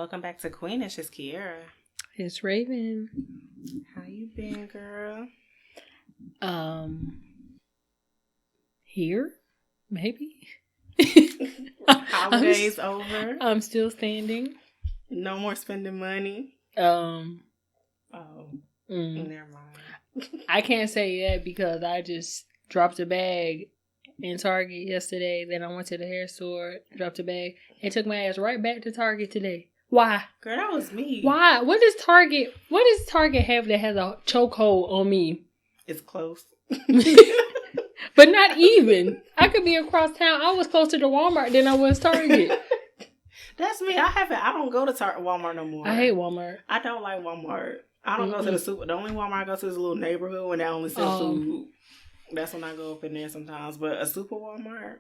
welcome back to Queen. It's just Kiera. It's Raven. How you been, girl? Here? Maybe? Holidays over. I'm still standing. No more spending money. Never mind. I can't say that because I just dropped a bag in Target yesterday. Then I went to the hair store, dropped a bag, and took my ass right back to Target today. Why? Girl, that was me. Why? What does Target have that has a chokehold on me? It's close. But not even. I could be across town. I was closer to Walmart than I was Target. That's me. I don't go to Walmart no more. I hate Walmart. I don't like Walmart. I don't go to the super. The only Walmart I go to is a little neighborhood when they only sell food. That's when I go up in there sometimes. But a super Walmart.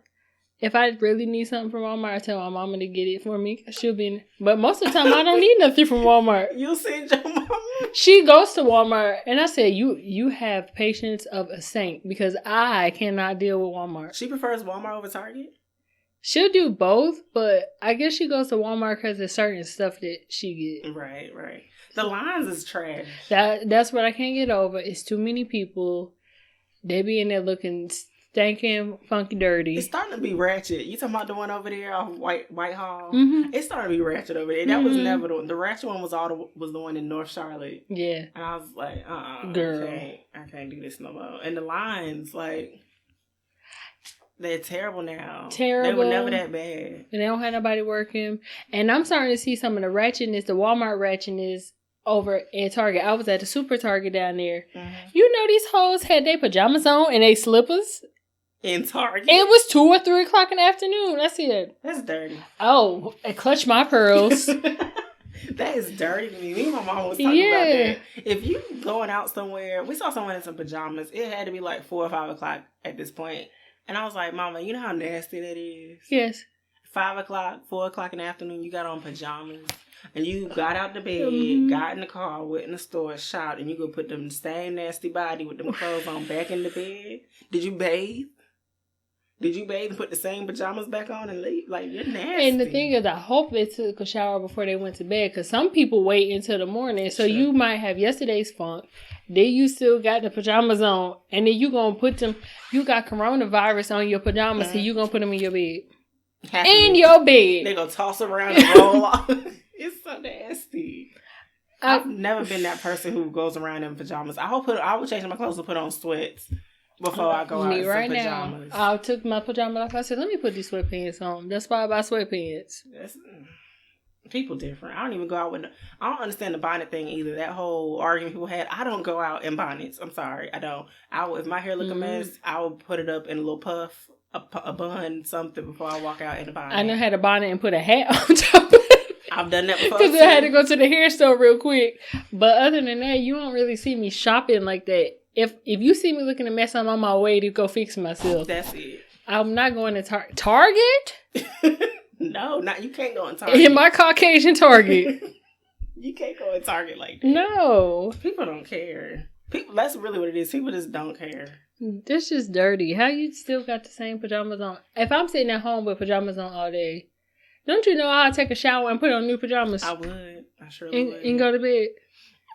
If I really need something from Walmart, I tell my mama to get it for me. She'll be but most of the time, I don't need nothing from Walmart. You'll send your mama. She goes to Walmart, and I said, you have patience of a saint because I cannot deal with Walmart. She prefers Walmart over Target? She'll do both, but I guess she goes to Walmart because there's certain stuff that she gets. Right. The lines is trash. That's what I can't get over. It's too many people. They be in there looking stinking, funky, dirty. It's starting to be ratchet. You talking about the one over there off Whitehall? Mm-hmm. It's starting to be ratchet over there. That was never the ratchet one. Was the one in North Charlotte. Yeah, and I was like, girl, I can't do this no more. And the lines, like, they're terrible now. They were never that bad. And they don't have nobody working. And I'm starting to see some of the ratchetness, the Walmart ratchetness over at Target. I was at the Super Target down there. Mm-hmm. You know, these hoes had their pajamas on and they slippers. In Target? It was 2 or 3 o'clock in the afternoon. I said, that's dirty. Oh, I clutched my pearls. That is dirty to me. Me and my mom was talking about that. If you going out somewhere, we saw someone in some pajamas. It had to be like 4 or 5 o'clock at this point. And I was like, Mama, you know how nasty that is? Yes. 5 o'clock, 4 o'clock in the afternoon, you got on pajamas. And you got out the bed, got in the car, went in the store, shot, and you go put them same nasty body with them clothes on back in the bed. Did you bathe? Did you bathe and put the same pajamas back on and leave? Like, you're nasty. And the thing is, I hope they took a shower before they went to bed. Because some people wait until the morning. So you might have yesterday's funk. Then you still got the pajamas on. And then you going to put them... You got coronavirus on your pajamas. So you going to put them in your bed. Your bed. They going to toss around and roll off. It's so nasty. I've never been that person who goes around in pajamas. I would change my clothes and put on sweats before I go out in some pajamas. Now, I took my pajamas off. I said, let me put these sweatpants on. That's why I buy sweatpants. People different. I don't even go out with... I don't understand the bonnet thing either. That whole argument people had. I don't go out in bonnets. I'm sorry. I don't. If my hair look a mess, I will put it up in a little puff, a bun, something before I walk out in a bonnet. I know how to bonnet and put a hat on top of it. I've done that before. Because I had to go to the hair store real quick. But other than that, you don't really see me shopping like that. If you see me looking a mess, I'm on my way to go fix myself. That's it. I'm not going to Target? No, you can't go in Target. In my Caucasian Target. You can't go in Target like that. No. People don't care. That's really what it is. People just don't care. This is dirty. How you still got the same pajamas on? If I'm sitting at home with pajamas on all day, don't you know how to take a shower and put on new pajamas? I would. I surely would. And go to bed.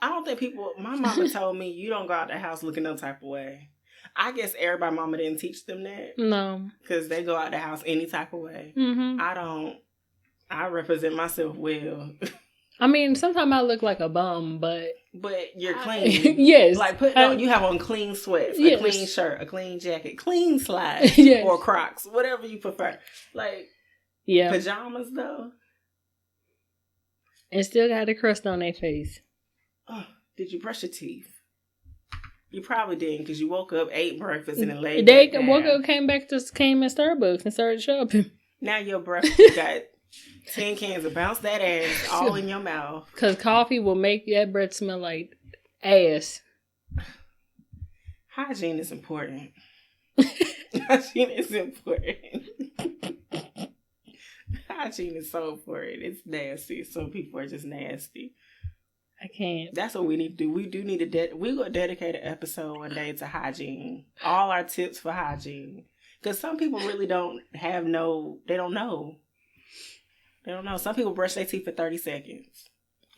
I don't think people... My mama told me you don't go out the house looking no type of way. I guess everybody's mama didn't teach them that. No. Because they go out the house any type of way. Mm-hmm. I don't... I represent myself well. I mean, sometimes I look like a bum, but... But you're clean. Yes. Like, you have on clean sweats, a clean shirt, a clean jacket, clean slides, or Crocs, whatever you prefer. Like, pajamas, though. And still got a crust on their face. Oh, did you brush your teeth? You probably didn't because you woke up, ate breakfast, and then laid back down. Woke up, came in Starbucks and started shopping. Now your breath, you got 10 cans of Bounce That Ass all in your mouth. Because coffee will make that breath smell like ass. Hygiene is important. Hygiene is important. Hygiene is so important. It's nasty. Some people are just nasty. I can't. That's what we need to do. We do need to... we're going to dedicate an episode one day to hygiene. All our tips for hygiene. Because some people really don't have they don't know. They don't know. Some people brush their teeth for 30 seconds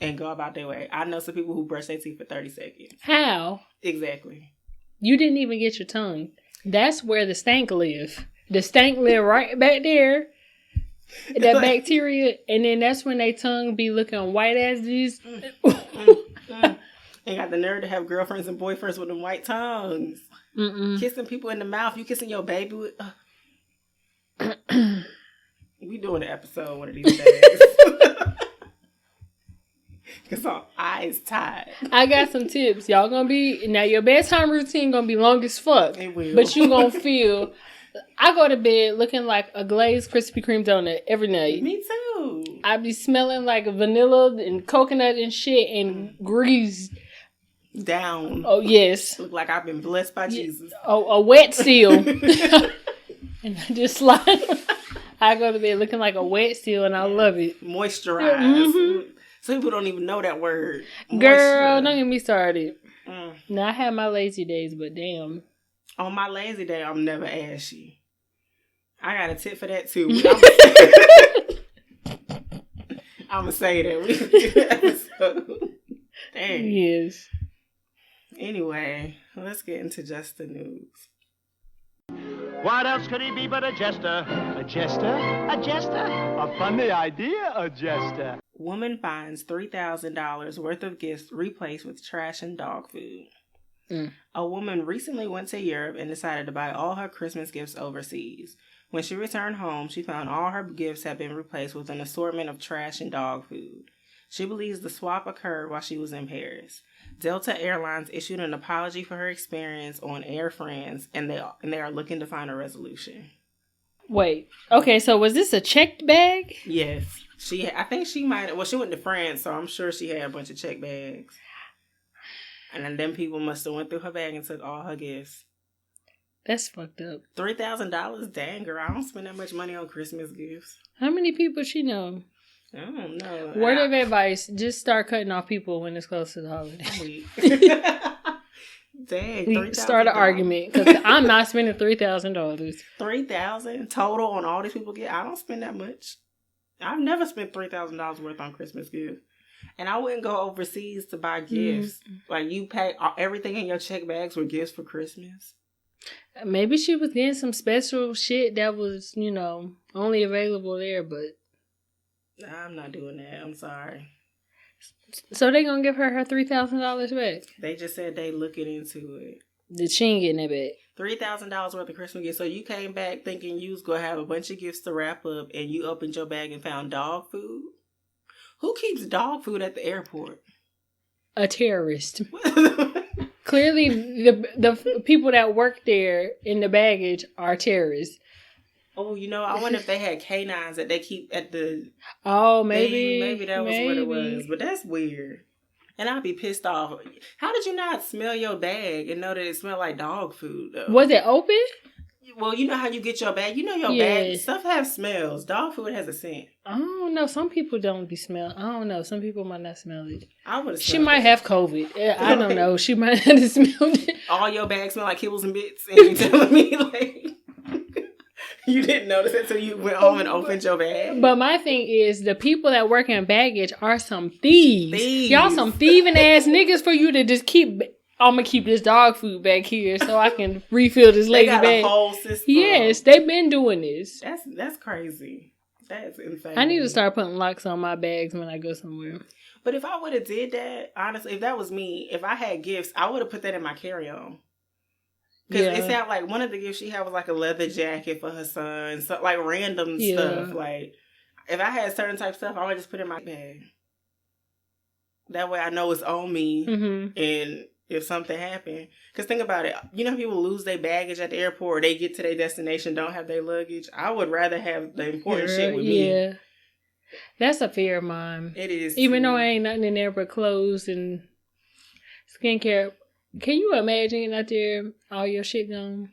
and go about their way. I know some people who brush their teeth for 30 seconds. How? Exactly. You didn't even get your tongue. That's where the stank live. The stank live right back there. That bacteria. And then that's when they tongue be looking white as these. They got the nerve to have girlfriends and boyfriends with them white tongues. Kissing people in the mouth. You kissing your baby with... We doing an episode one of these days. Because our eyes tired. I got some tips. Y'all gonna be... Now, your bedtime routine gonna be long as fuck. It will. But you gonna feel... I go to bed looking like a glazed Krispy Kreme donut every night. Me too. I be smelling like vanilla and coconut and shit and grease. Down. Oh, yes. Look like I've been blessed by Jesus. Oh, a wet seal. And I just slide. I go to bed looking like a wet seal and I love it. Moisturize. Mm-hmm. Some people don't even know that word. Girl, don't get me started. Now, I have my lazy days, but damn. On my lazy day, I'm never ashy. I got a tip for that too. I'm going to say that. Dang. Yes. Anyway, let's get into just the news. What else could he be but a jester? A jester? A jester? A funny idea, a jester. Woman finds $3,000 worth of gifts replaced with trash and dog food. A woman recently went to Europe and decided to buy all her Christmas gifts overseas. When she returned home, she found all her gifts had been replaced with an assortment of trash and dog food. She believes the swap occurred while she was in Paris. Delta Airlines issued an apology for her experience on Air France, and they are looking to find a resolution. Wait. Okay, so was this a checked bag? Yes. I think she might... Well, she went to France, so I'm sure she had a bunch of checked bags. And then them people must have went through her bag and took all her gifts. That's fucked up. $3,000? Dang, girl. I don't spend that much money on Christmas gifts. How many people she know? I don't know. Word of advice, just start cutting off people when it's close to the holiday. Dang, $3,000. Start an argument, because I'm not spending $3,000. $3,000 total on all these people get. I don't spend that much. I've never spent $3,000 worth on Christmas gifts. And I wouldn't go overseas to buy gifts. Like, you pay everything in your check bags were gifts for Christmas. Maybe she was getting some special shit that was, only available there, but... I'm not doing that. I'm sorry. So they gonna give her $3,000 back? They just said they looking into it. That she ain't getting it back. $3,000 worth of Christmas gifts. So you came back thinking you was gonna have a bunch of gifts to wrap up, and you opened your bag and found dog food? Who keeps dog food at the airport? A terrorist. Clearly, the people that work there in the baggage are terrorists. Oh, I wonder if they had canines that they keep at the... Oh, maybe. Maybe that was what it was. But that's weird. And I'd be pissed off. How did you not smell your bag and know that it smelled like dog food, though? Was it open? Well, you know how you get your bag? You know your bag. Stuff have smells. Dog food has a scent. I don't know. Some people don't be smelling. I don't know. Some people might not smell it. I would have. She might have COVID. I don't know. She might have smelled it. All your bags smell like kibbles and bits, and you telling me like you didn't notice it until you went home and opened your bag. But my thing is, the people that work in baggage are some thieves. Y'all some thieving ass niggas for you to just keep. I'm going to keep this dog food back here so I can refill this lady's bag. They got a whole system. Yes, they've been doing this. That's crazy. That's insane. I need to start putting locks on my bags when I go somewhere. But if I would have did that, honestly, if that was me, if I had gifts, I would have put that in my carry-on. Because it sounded like one of the gifts she had was like a leather jacket for her son. So, like random stuff. Like, if I had certain type of stuff, I would just put it in my bag. That way I know it's on me. Mm-hmm. And... if something happened. Because think about it. You know people lose their baggage at the airport. Or they get to their destination, don't have their luggage. I would rather have the important shit with me. Yeah. That's a fear of mine. It is. Even though I ain't nothing in there but clothes and skincare. Can you imagine out there all your shit gone?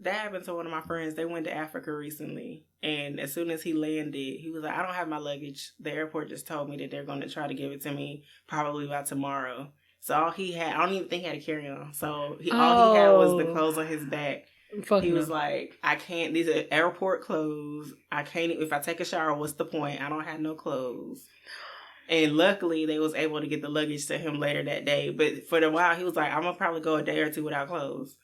That happened to one of my friends. They went to Africa recently. And as soon as he landed, he was like, I don't have my luggage. The airport just told me that they're going to try to give it to me probably by tomorrow. So all he had, I don't even think he had a carry-on. So all he had was the clothes on his back. Fuck he no. was like, I can't, these are airport clothes. I can't, if I take a shower, what's the point? I don't have no clothes. And luckily, they was able to get the luggage to him later that day. But for the while, he was like, I'm going to probably go a day or two without clothes.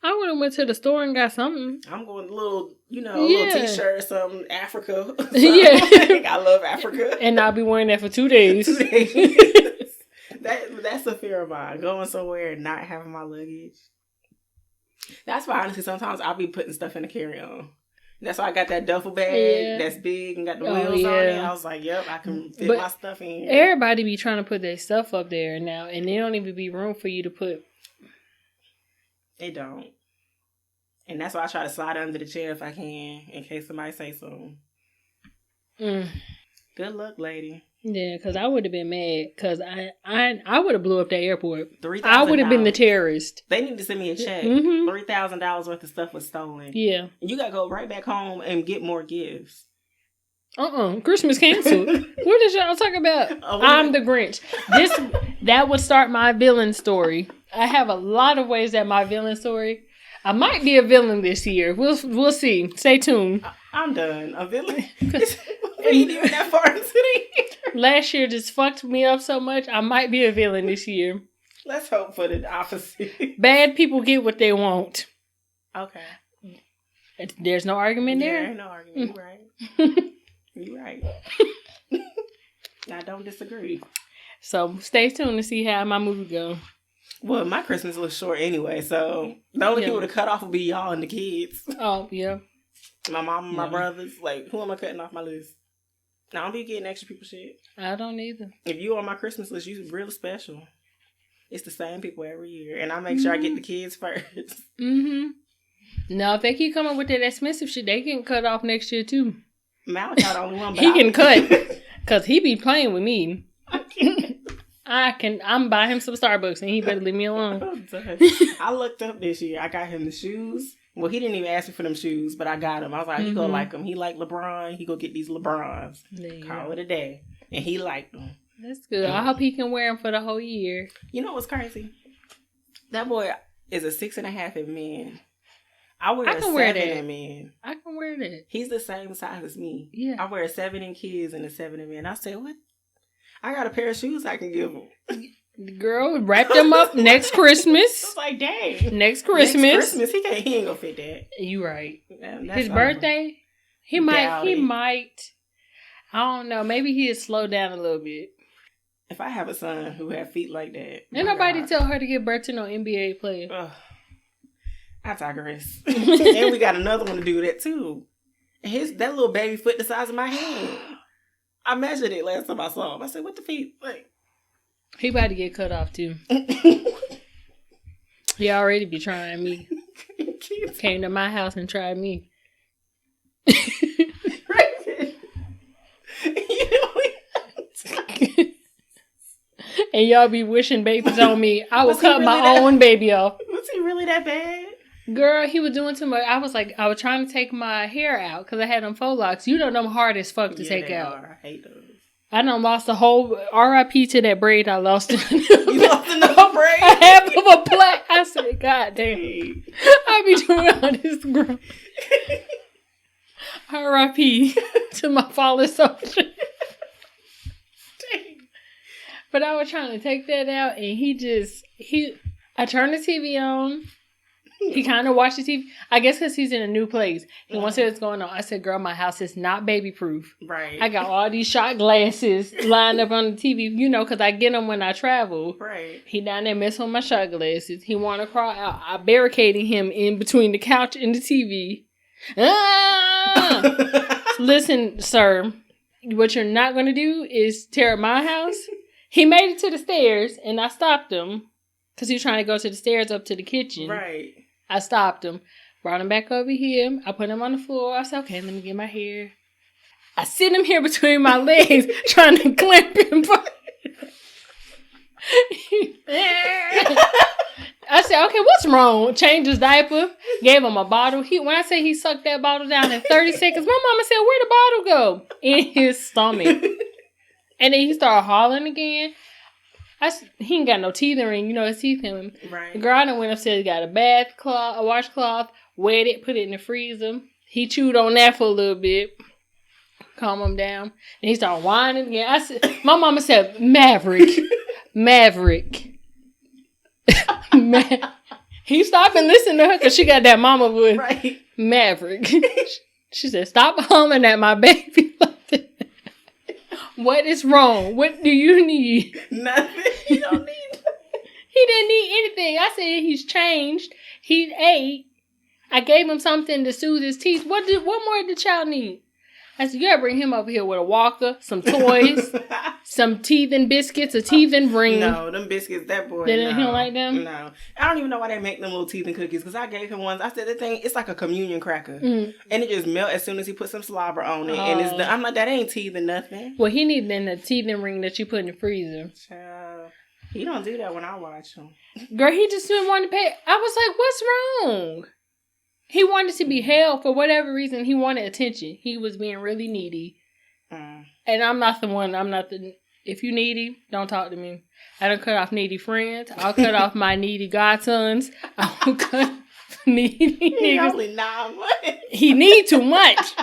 I would have went to the store and got something. I'm going a little, a little t-shirt or something, Africa. Yeah. I love Africa. And I'll be wearing that for 2 days. 2 days. That's a fear of mine. Going somewhere and not having my luggage. That's why, honestly, sometimes I'll be putting stuff in the carry-on. That's why I got that duffel bag that's big and got the wheels on it. I was like, yep, I can fit my stuff in. Everybody be trying to put their stuff up there now, and there don't even be room for you to put. It don't. And that's why I try to slide under the chair if I can, in case somebody say something. Good luck, lady. Yeah, because I would have been mad, because I would have blew up that airport. $3,000. I would have been the terrorist. They need to send me a check. Mm-hmm. $3,000 worth of stuff was stolen. Yeah. And you got to go right back home and get more gifts. Christmas canceled. What did y'all talk about? I'm the Grinch. That would start my villain story. I have a lot of ways that my villain story. I might be a villain this year. We'll see. Stay tuned. I'm done. A villain? We ain't even that far into the year. Last year just fucked me up so much. I might be a villain this year. Let's hope for the opposite. Bad people get what they want. Okay. There's no argument there. There ain't no argument. You're right. You're right. I don't disagree. So stay tuned to see how my movie go. Well, my Christmas was short anyway, so the only people to cut off will be y'all and the kids. Oh, yeah. My mom and my brothers. Like, who am I cutting off my list? I don't be getting extra people shit. I don't either. If you on my Christmas list, you really special. It's the same people every year. And I make sure I get the kids first. Mm-hmm. No, if they keep coming with that expensive shit, they can cut off next year, too. Malachi the only one, but he can cut. Because he be playing with me. I'm buy him some Starbucks and he better leave me alone. I looked up this year. I got him the shoes. Well, he didn't even ask me for them shoes, but I got him. I was like, he gonna like them. He like LeBron. He go get these LeBrons. Call it a day. And he liked them. That's good. I hope he can wear them for the whole year. You know what's crazy? That boy is a 6.5 in men. I wear a 7 in men. I can wear that. He's the same size as me. Yeah. I wear a 7 in kids and a 7 in men. I say, what? I got a pair of shoes I can give him. Girl, wrap them up next Christmas. It's like, dang. Next Christmas. He ain't gonna fit that. You right. That's his birthday? He might. I don't know. Maybe he'll slow down a little bit. If I have a son who have feet like that. Ain't nobody tell her to give birth to no NBA player. I digress. And we got another one to do that too. And that little baby foot the size of my hand. I measured it last time I saw him. I said, what the feet? Like, he about to get cut off too. He already be trying me. Came to my house and tried me. And y'all be wishing babies on me. I will cut my own baby off. Was he really that bad? Girl, he was doing too much. I was trying to take my hair out because I had them faux locks. You know them hard as fuck to take out. I hate those. I done lost the whole RIP to that braid I lost. You lost another braid? Half of a black. I said, God damn. I be doing all this girl. RIP to my fallen soldier. But I was trying to take that out and I turned the TV on. He kind of watched the TV. I guess because he's in a new place. He wants to see what's going on. I said, girl, my house is not baby proof. Right. I got all these shot glasses lined up on the TV, because I get them when I travel. Right. He down there messing with my shot glasses. He want to crawl out. I barricaded him in between the couch and the TV. Listen, sir, what you're not going to do is tear up my house. He made it to the stairs and I stopped him because he was trying to go to the stairs up to the kitchen. Right. I stopped him, brought him back over here. I put him on the floor. I said, okay, let me get my hair. I sit him here between my legs trying to clamp him. I said, okay, what's wrong? Changed his diaper, gave him a bottle. When I say he sucked that bottle down in 30 seconds, my mama said, where'd the bottle go? In his stomach. And then he started hollering again. He ain't got no teeth or anything, his teeth in him. Right. Girl, I done went upstairs, got a washcloth, wet it, put it in the freezer. He chewed on that for a little bit. Calm him down. And he started whining again. I said, my mama said, Maverick. He stopped and listened to her because she got that mama voice. Right. Maverick. She said, stop humming at my baby like that. What is wrong? What do you need? Nothing. You don't need nothing. He didn't need anything. I said he's changed. He ate. I gave him something to soothe his teeth. What more did the child need? I said, you gotta bring him over here with a walker, some toys, some teething biscuits, a teething ring. No, them biscuits, that boy. He don't like them? No. I don't even know why they make them little teething cookies, because I gave him ones. I said, the thing, it's like a communion cracker. And it just melts as soon as he puts some saliva on it. And it's I'm like, that ain't teething nothing. Well, he needed then the teething ring that you put in the freezer. Child, he don't do that when I watch him. Girl, he just didn't want to pay. I was like, what's wrong? He wanted to be held for whatever reason. He wanted attention. He was being really needy. And I'm not the one. If you needy, don't talk to me. I don't cut off needy friends. I'll cut off my needy godsons. I'll cut needy He niggas. only 9 months. He need too much.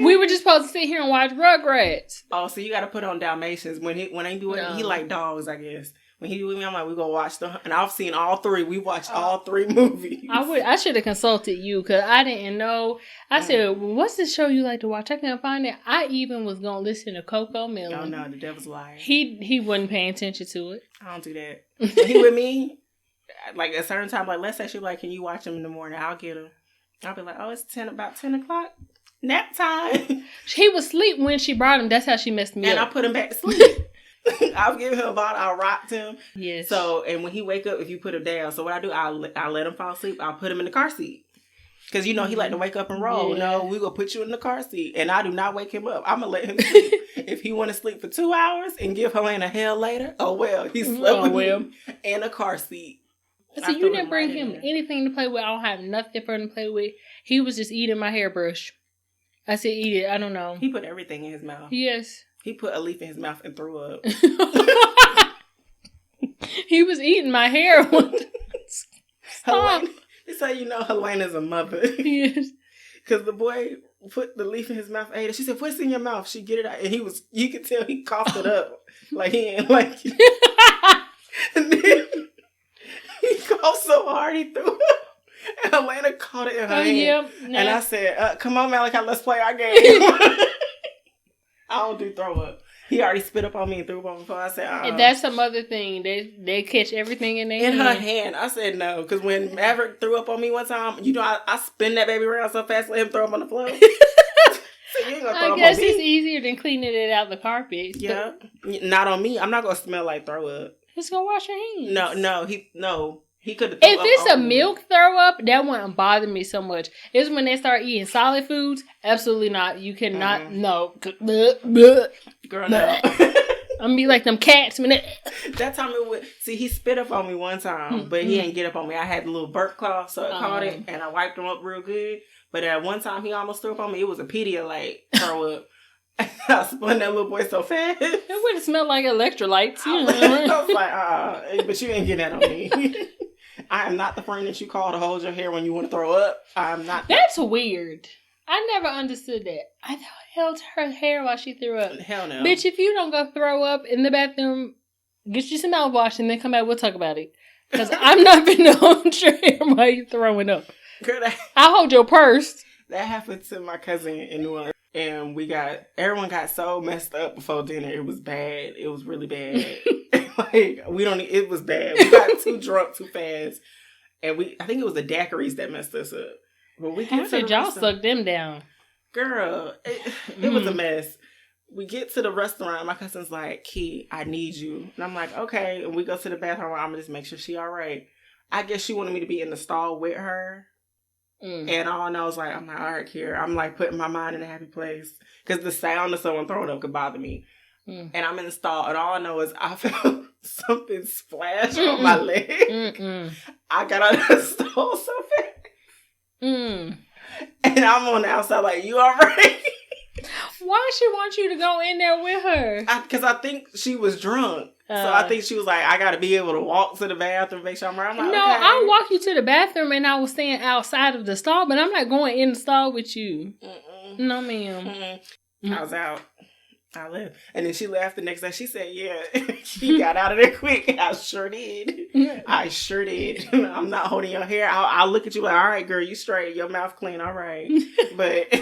We were just supposed to sit here and watch Rugrats. Oh, so you got to put on Dalmatians. When they do it, he like dogs, I guess. When he do with me, I'm like, we gonna watch and I've seen all 3. We watched all 3 movies. I should have consulted you because I didn't know. I said, well, what's the show you like to watch? I can't find it. I even was gonna listen to Coco Melon. Oh no, the devil's liar. He wasn't paying attention to it. I don't do that. When he with me, like at a certain time, like let's say she's like, can you watch him in the morning? I'll get him. I'll be like, oh, it's about 10 o'clock. Nap time. He was asleep when she brought him. That's how she messed me up. And I put him back to sleep. I'll give him a bottle. I'll rock him. Yes. So, and when he wake up, if you put him down, so what I do, I'll let him fall asleep. I'll put him in the car seat. Because, he like to wake up and roll. Yeah. No, we going to put you in the car seat. And I do not wake him up. I'm going to let him sleep. If he want to sleep for 2 hours and give Helena hell later, oh well. He slept with me in a car seat. So you didn't bring him anything to play with. I don't have nothing for him to play with. He was just eating my hairbrush. I said, eat it. I don't know. He put everything in his mouth. Yes. He put a leaf in his mouth and threw up. He was eating my hair. Helena, it's how you know Helena's a mother. Yes. Because the boy put the leaf in his mouth, ate it. She said, what's in your mouth? She get it out. And you could tell he coughed it up. Like he ain't like it. And then he coughed so hard he threw up. And Helena caught it in her hand. Yeah. And I said, come on, Malachi, let's play our game. I don't do throw up. He already spit up on me and threw up on me before. I said, And that's some other thing. They catch everything in their hand. her hand. I said no. Because when Maverick threw up on me one time, I spin that baby around so fast, let him throw up on the floor. So you ain't gonna throw I up guess on me. it's easier than cleaning it out the carpet. Yeah. Not on me. I'm not going to smell like throw up. Just go wash your hands. No. He could have. If it's a milk throw up, that wouldn't bother me so much. It's when they start eating solid foods. Absolutely not. You cannot. No. Girl, no. I'm gonna be like them cats. That time he spit up on me one time, but he didn't get up on me. I had the little burp cloth, so it caught it, and I wiped him up real good. But at one time, he almost threw up on me. It was a Pedialyte throw up. I spun that little boy so fast. It would have smelled like electrolytes. I was like, but you ain't getting that on me. I am not the friend that you call to hold your hair when you want to throw up. I'm not. That's weird. I never understood that. I held her hair while she threw up. Hell no. Bitch, if you don't go throw up in the bathroom, get you some mouthwash and then come back. We'll talk about it. Because I'm not finna hold your hair while you throwing up. Girl, I'll hold your purse. That happened to my cousin in New Orleans. And everyone got so messed up before dinner. It was bad. It was really bad. It was bad. We got too drunk too fast. And I think it was the daiquiris that messed us up. But How did y'all suck them down? Girl, it was a mess. We get to the restaurant. My cousin's like, Key, I need you. And I'm like, okay. And we go to the bathroom. I'm going to just make sure she all right. I guess she wanted me to be in the stall with her. And all I know is like, I'm like, all right, here. I'm like putting my mind in a happy place. Because the sound of someone throwing up could bother me. And I'm in the stall. And all I know is I felt something splash on my leg. I got out of the stall so fast. And I'm on the outside like, you all right? Why she want you to go in there with her? Because I think she was drunk. So I think she was like, I got to be able to walk to the bathroom, make sure I'm right. I'm like, no, okay. I'll walk you to the bathroom and I was staying outside of the stall, but I'm not going in the stall with you. Mm-mm. No, ma'am. Mm-mm. I was out. I left. And then she left the next day. She said, yeah, she got out of there quick. I sure did. I sure did. I'm not holding your hair. I'll look at you like, all right, girl, you straight. Your mouth clean. All right. But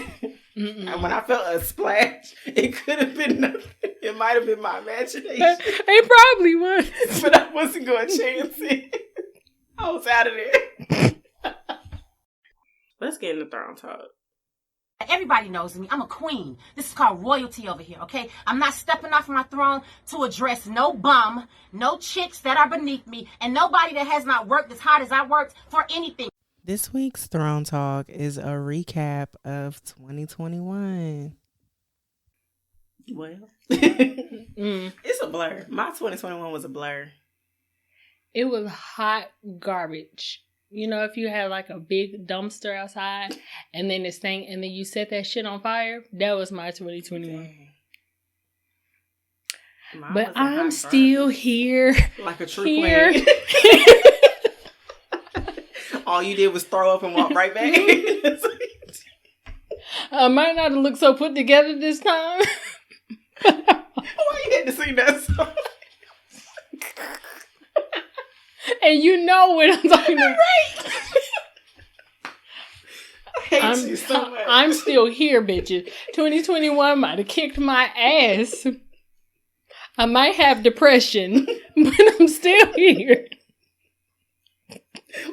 when I felt a splash, it could have been nothing. It might have been my imagination. It probably was. But I wasn't going to chance it. I was out of there. Let's get into Throne Talk. Everybody knows me. I'm a queen. This is called royalty over here, okay? I'm not stepping off my throne to address no bum, no chicks that are beneath me, and nobody that has not worked as hard as I worked for anything. This week's Throne Talk is a recap of 2021. Well, it's a blur. My 2021 was a blur. It was hot garbage. You know, if you had like a big dumpster outside and then this thing, and then you set that shit on fire, that was my 2021. But I'm still here. Like a true queen. All you did was throw up and walk right back. I might not have looked so put together this time. Why you had to sing that song? And you know what I'm talking about. Right. I hate you so much. I'm still here, bitches. 2021 might have kicked my ass. I might have depression, but I'm still here.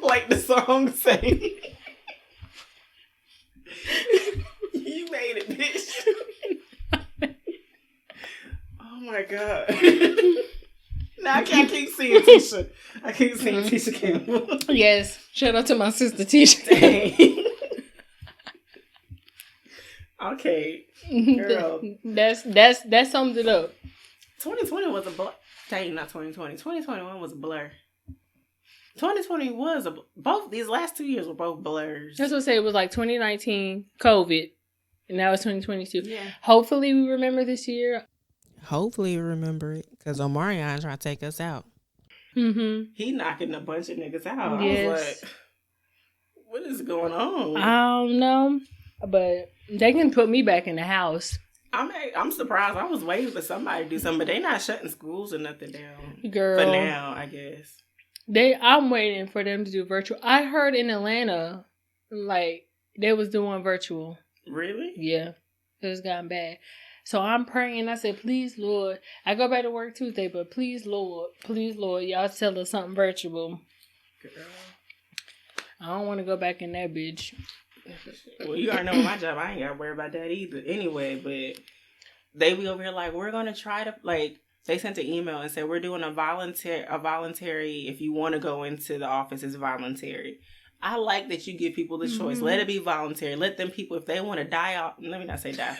Like the song say. You made it, bitch. Oh my God. Now I keep seeing Tisha. I keep seeing Tisha Campbell. Yes. Shout out to my sister Tisha. Dang. Okay. Girl. That sums it up. 2020 was a blur. Dang, not 2020. 2021 was a blur. 2020 was both these last 2 years were both blurs. That's what I say. It was like 2019 COVID, and now it's 2022. Yeah. Hopefully we remember this year. Hopefully you remember it, because Omarion trying to take us out. Mm-hmm. He knocking a bunch of niggas out. Yes. I was like, what is going on? I don't know, but they can put me back in the house. I'm surprised. I was waiting for somebody to do something, but they not shutting schools or nothing down. Girl. For now, I guess. I'm waiting for them to do virtual. I heard in Atlanta, like, they was doing virtual. Really? Yeah. It was gotten bad. So I'm praying. I said, please, Lord. I go back to work Tuesday, but please, Lord, y'all tell us something virtual. Girl. I don't want to go back in that bitch. Well, you already know my job. I ain't got to worry about that either. Anyway, but they be over here like, we're going to try to, like, they sent an email and said, we're doing a voluntary, if you want to go into the office, it's voluntary. I like that you give people the choice. Let it be voluntary. Let them people, if they want to die off, let me not say die.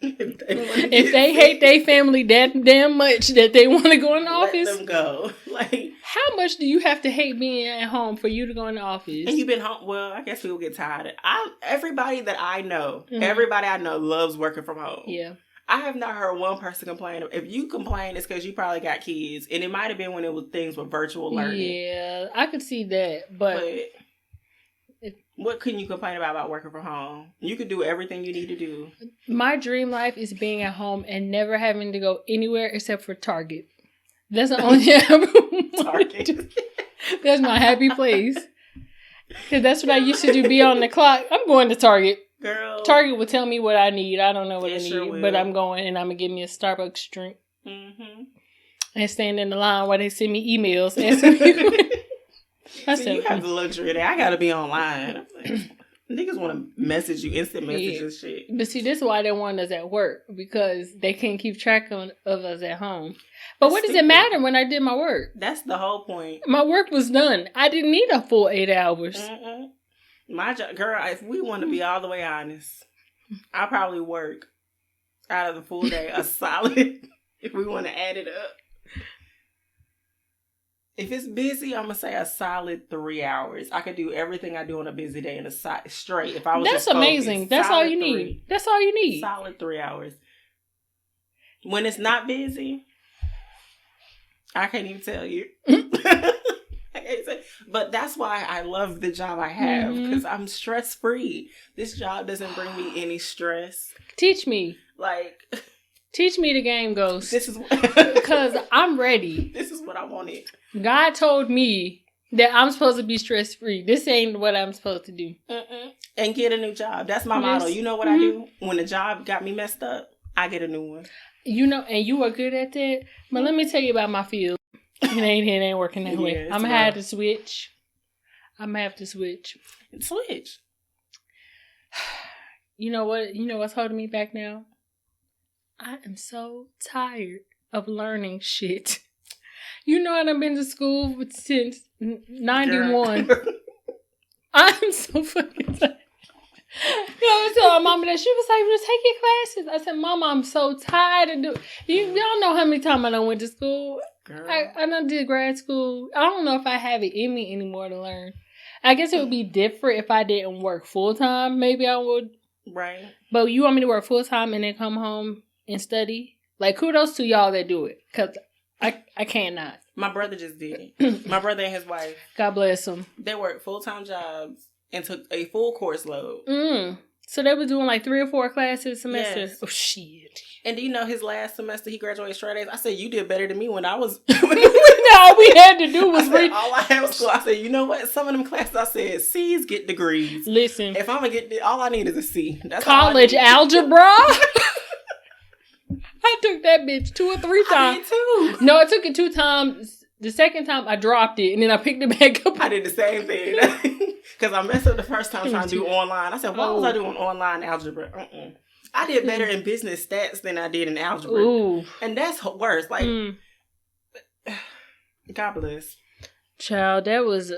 If they hate their family that damn much that they want to go in the office, let them go. Like, how much do you have to hate being at home for you to go in the office? And you've been home. Well, I guess people get tired. Everybody that I know, everybody I know loves working from home. Yeah. I have not heard one person complain. If you complain, it's because you probably got kids. And it might have been when things were virtual learning. Yeah, I could see that. But what can you complain about working from home? You could do everything you need to do. My dream life is being at home and never having to go anywhere except for Target. That's the only thing I ever Target. That's my happy place. Because that's what I used to do, be on the clock. I'm going to Target. Girl. Target will tell me what I need. I don't know what I need, sure but I'm going and I'm going to get me a Starbucks drink. Mm-hmm. And stand in the line while they send me emails. So you have the luxury that I got to be online. Like, niggas want to message you, instant message and shit. But see, this is why they want us at work, because they can't keep track of us at home. But what does it matter when I did my work? That's the whole point. My work was done. I didn't need a full 8 hours. Mm-mm. My job, girl, if we want to be all the way honest, I probably work out of the full day a solid, if we want to add it up. If it's busy, I'm going to say a solid 3 hours. I could do everything I do on a busy day in a straight. If I was That's just amazing. That's all you need. That's all you need. Solid 3 hours. When it's not busy, I can't even tell you. I can't say. But that's why I love the job I have, because I'm stress free. This job doesn't bring me any stress. Teach me. Like, teach me the game, Ghost. this is because I'm ready. This is what I wanted. God told me that I'm supposed to be stress free. This ain't what I'm supposed to do. And get a new job. That's my motto. You know what I do? When the job got me messed up, I get a new one. You know, and you are good at that. But let me tell you about my field. It ain't working that way. I'm gonna have to switch. Switch. You know what? You know what's holding me back now? I am so tired of learning shit. You know, I've been to school since 91. I'm so fucking tired. You know, I told my mama that. She was like, "Just take your classes." I said, "Mama, I'm so tired of doing." Y'all know how many times I done went to school. Girl. I done did grad school. I don't know if I have it in me anymore to learn. I guess it would be different if I didn't work full time. Maybe I would. Right. But you want me to work full time and then come home and study? Like, kudos to y'all that do it, because I cannot. My brother just did it. My brother and his wife. God bless them. They worked full-time jobs and took a full course load. So they were doing like 3 or 4 classes a semester? Yes. Oh, shit. And do you know his last semester he graduated straight A's? I said, you did better than me when I was... All we had to do was read. All I had was school. I said, you know what? Some of them classes, I said, C's get degrees. Listen. If I'm going to get... All I need is a C. That's college algebra? I took that bitch 2 or 3 times. I did too. No, I took it 2 times. The second time I dropped it and then I picked it back up. I did the same thing. Because I messed up the first time trying to do online. I said, why was I doing online algebra? I did better in business stats than I did in algebra. Ooh. And that's worse. Like, God bless. Child, that was...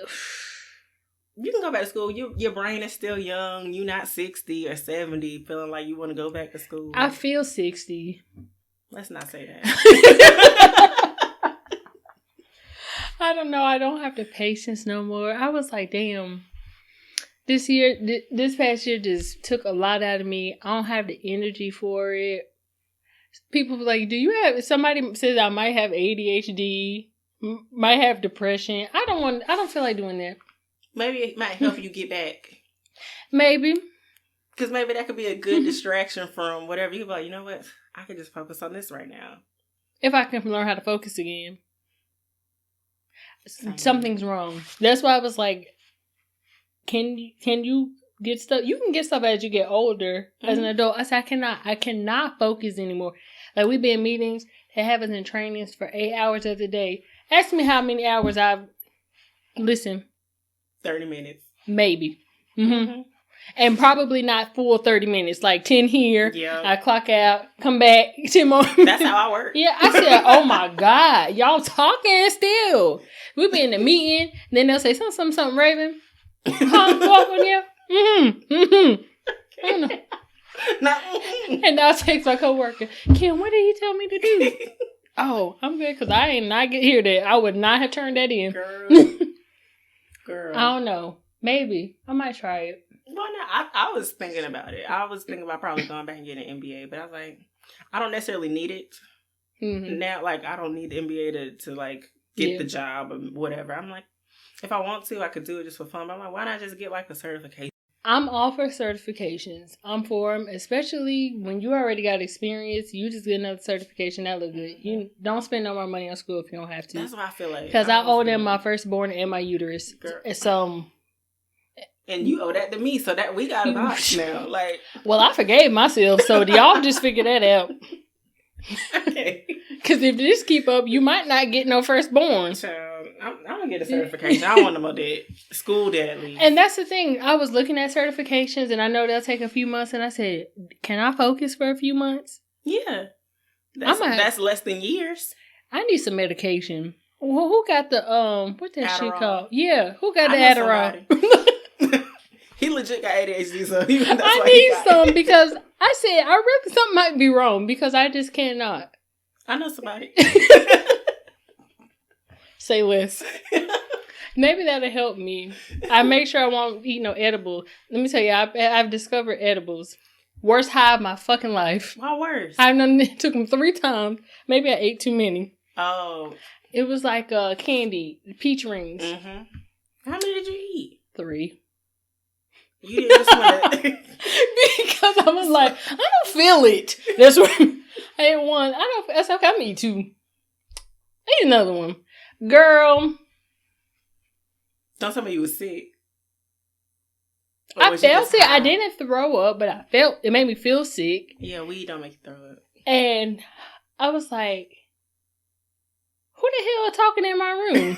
You can go back to school. Your brain is still young. You're not 60 or 70 feeling like you want to go back to school. I feel 60. Let's not say that. I don't know. I don't have the patience no more. I was like, damn. This past year just took a lot out of me. I don't have the energy for it. People were like, somebody says I might have ADHD, might have depression. I don't feel like doing that. Maybe it might help you get back. Maybe. Because maybe that could be a good distraction from whatever. You're like, you know what? I could just focus on this right now. If I can learn how to focus again. Something's wrong. That's why I was like, can you get stuff? You can get stuff as you get older, as an adult. I said, I cannot focus anymore. Like, we be in meetings, they have us in trainings for 8 hours of the day. Ask me how many hours I've listened. 30 minutes. Maybe. And probably not full 30 minutes. Like 10 here. Yeah. I clock out, come back, 10 more. That's how I work. Yeah. I said, oh my God. Y'all talking still. We be in the meeting. And then they'll say something, Raven. Huh? Walk on you? I don't know. And I'll text my coworker. Kim, what did he tell me to do? Oh, I'm good because I ain't not get hear that. I would not have turned that in. Girl. I don't know. Maybe. I might try it. Well, no, I was thinking about it. I was thinking about probably going back and getting an MBA, but I was like, I don't necessarily need it. Now, like, I don't need the MBA to like, get the job or whatever. I'm like, if I want to, I could do it just for fun. But I'm like, why not just get like a certification? I'm all for certifications. I'm for them, especially when you already got experience. You just get another certification. That look good. You don't spend no more money on school if you don't have to. That's what I feel like. Because I owe them my firstborn and my uterus. Girl. So... And you owe that to me, so that we got a box now. Like, well, I forgave myself, so y'all just figure that out. Okay. Because if this keep up, you might not get no firstborn. Child, I'm gonna get a certification. I want them on that school day at least. And that's the thing. I was looking at certifications, and I know they'll take a few months. And I said, "Can I focus for a few months?" Yeah, that's less than years. I need some medication. Well, who got the what that Adderall. shit called? Yeah, who got the Adderall? He legit got ADHD, so I need some because I said something might be wrong because I just cannot. I know somebody. Say less. Maybe that'll help me. I make sure I won't eat no edible. Let me tell you, I've discovered edibles. Worst high of my fucking life. Why worse? I know it took them 3 times. Maybe I ate too many. Oh. It was like candy, peach rings. Mm-hmm. How many did you eat? 3. You didn't just want to... Because I was like, I don't feel it. That's what I ate one. That's okay. I'm gonna eat 2. Eat another one. Girl. Don't tell me you was sick. I felt sick. I didn't throw up, but I felt it made me feel sick. Yeah, weed don't make you throw up. And I was like, who the hell are talking in my room?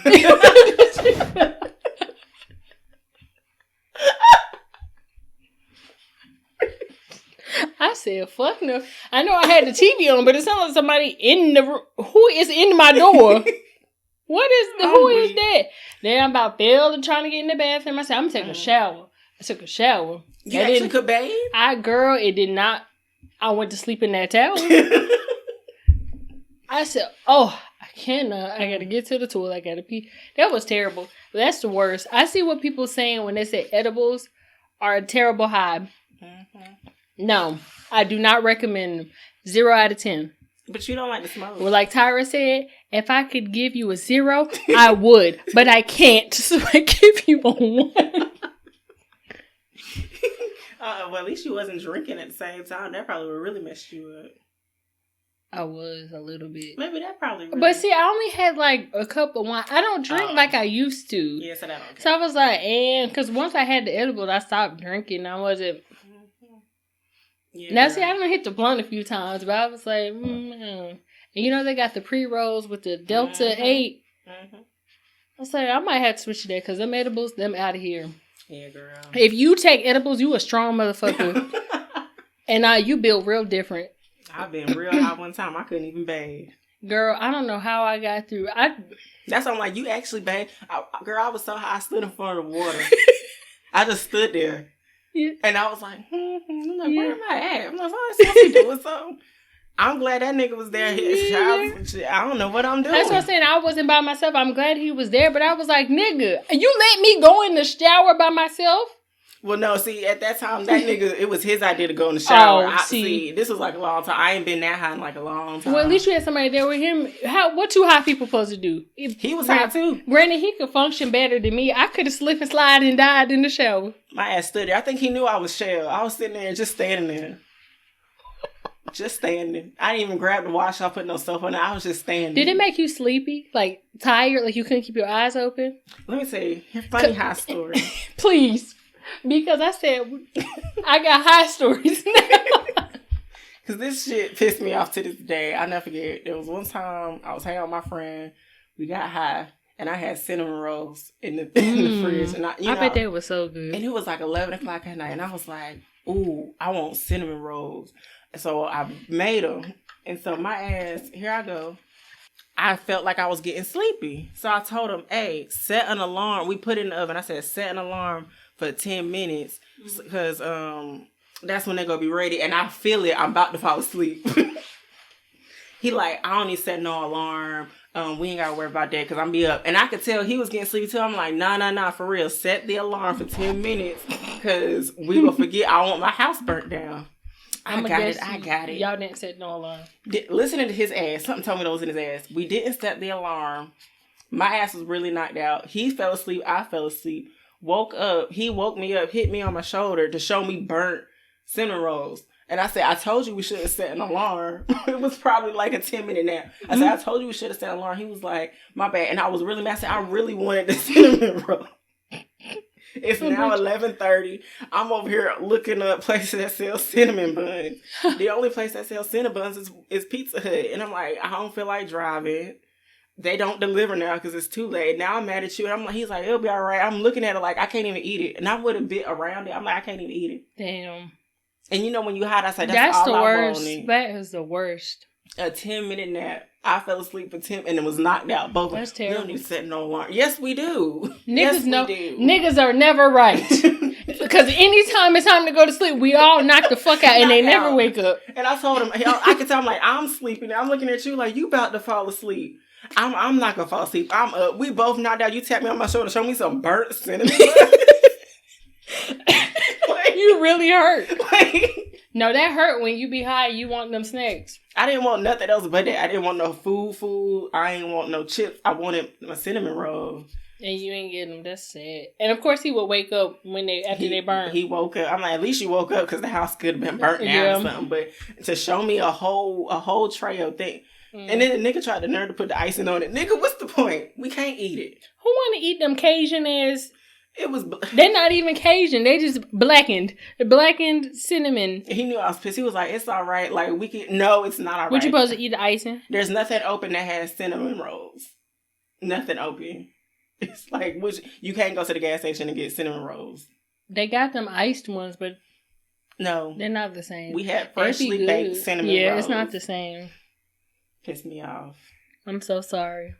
I said, fuck no. I know I had the TV on, but it sounded like somebody in the room. Who is in my door? Who is that? Then I about failed trying to get in the bathroom. I said, I'm going to take a shower. I took a shower. You actually could bathe? Girl, it did not. I went to sleep in that towel. I said, oh, I cannot. I got to get to the toilet. I got to pee. That was terrible. That's the worst. I see what people saying when they say edibles are a terrible high. Mm-hmm. No, I do not recommend them. 0 out of 10. But you don't like to smoke. Well, like Tyra said, if I could give you a 0, I would. But I can't. So I give you a 1. Well, at least you wasn't drinking at the same time. That probably would really mess you up. I was a little bit. Maybe that probably really... But see, I only had like a cup of wine. I don't drink like I used to. Yeah, so that don't. So I was like, because once I had the edible, I stopped drinking. I wasn't... Yeah, now, see, I done hit the blunt a few times, but I was like, And you know, they got the pre-rolls with the Delta 8. Mm-hmm. I was like, I might have to switch to that because them edibles, them out of here. Yeah, girl. If you take edibles, you a strong motherfucker. And you build real different. I've been real high one time. I couldn't even bathe. Girl, I don't know how I got through. That's why I'm like, you actually bathe. Girl, I was so high, I stood in front of the water. I just stood there. Yeah. And I was like, I'm like, where am I at? I'm like, what am I supposed to be doing something? I'm glad that nigga was there. I don't know what I'm doing. That's what I'm saying. I wasn't by myself. I'm glad he was there. But I was like, nigga, you let me go in the shower by myself? Well, no, see, at that time, that nigga, it was his idea to go in the shower. Oh, see, this was like a long time. I ain't been that high in like a long time. Well, at least you had somebody there with him. What 2 high people supposed to do? He was high too. Granted, he could function better than me. I could have slipped and slid and died in the shower. My ass stood there. I think he knew I was Shell. I was sitting there just standing there. Just standing. I didn't even grab the wash. I put no stuff on it. I was just standing. Did it make you sleepy? Like tired? Like you couldn't keep your eyes open? Let me tell you. Funny high story. Please. Because I said, I got high stories now. Because this shit pissed me off to this day. I'll never forget. There was one time I was hanging out with my friend. We got high. And I had cinnamon rolls in the fridge. And I bet they were so good. And it was like 11 o'clock at night. And I was like, ooh, I want cinnamon rolls. And so I made them. And so my ass, here I go. I felt like I was getting sleepy. So I told him, hey, set an alarm. We put it in the oven. I said, set an alarm for 10 minutes. Because that's when they're going to be ready. And I feel it. I'm about to fall asleep. He like, I don't need to set no alarm. We ain't got to worry about that because I'm be up. And I could tell he was getting sleepy too. I'm like, nah, for real. Set the alarm for 10 minutes because we will forget I want my house burnt down. I got it. Y'all didn't set no alarm. Listening to his ass. Something told me that was in his ass. We didn't set the alarm. My ass was really knocked out. He fell asleep. I fell asleep. Woke up. He woke me up, hit me on my shoulder to show me burnt cinnamon rolls. And I said, I told you we should have set an alarm. It was probably like a 10-minute nap. I said, I told you we should have set an alarm. He was like, my bad. And I was really mad. I said, I really wanted the cinnamon roll. It's now 11:30. I'm over here looking up places that sell cinnamon buns. The only place that sells cinnamon buns is Pizza Hut. And I'm like, I don't feel like driving. They don't deliver now because it's too late. Now I'm mad at you. And I'm like, he's like, it'll be all right. I'm looking at it like, I can't even eat it. And I would have bit around it. I'm like, I can't even eat it. Damn. And you know when you hide, I say, that's all the I worst. wanted. That is the worst. A 10-minute nap. I fell asleep for 10 and it was knocked out. Both. That's terrible. We don't need to set no alarm. Yes, we do. Niggas are never right. Because anytime it's time to go to sleep, we all knock the fuck out and they never wake up. And I told him, I could tell him like, I'm sleeping. I'm looking at you like, you about to fall asleep. I'm not going to fall asleep. I'm up. We both knocked out. You tap me on my shoulder, show me some burnt cinnamon. You really hurt. No, that hurt when you be high. You want them snacks. I didn't want nothing else but that. I didn't want no food. I ain't want no chips. I wanted my cinnamon roll. And you ain't getting them. That's sad. And of course, he would wake up when after they burn. He woke up. I'm like, at least you woke up because the house could have been burnt down or something. But to show me a whole tray of things. And then the nigga tried to nerve to put the icing on it. Nigga, what's the point? We can't eat it. Who want to eat them Cajun ass? It was. They're not even Cajun. They just blackened cinnamon. He knew I was pissed. He was like, "It's all right. Like we can." No, it's not all right. What you supposed to eat the icing? There's nothing open that has cinnamon rolls. Nothing open. It's like you can't go to the gas station and get cinnamon rolls. They got them iced ones, but no, they're not the same. We had freshly baked cinnamon rolls. Yeah, it's not the same. Pissed me off. I'm so sorry.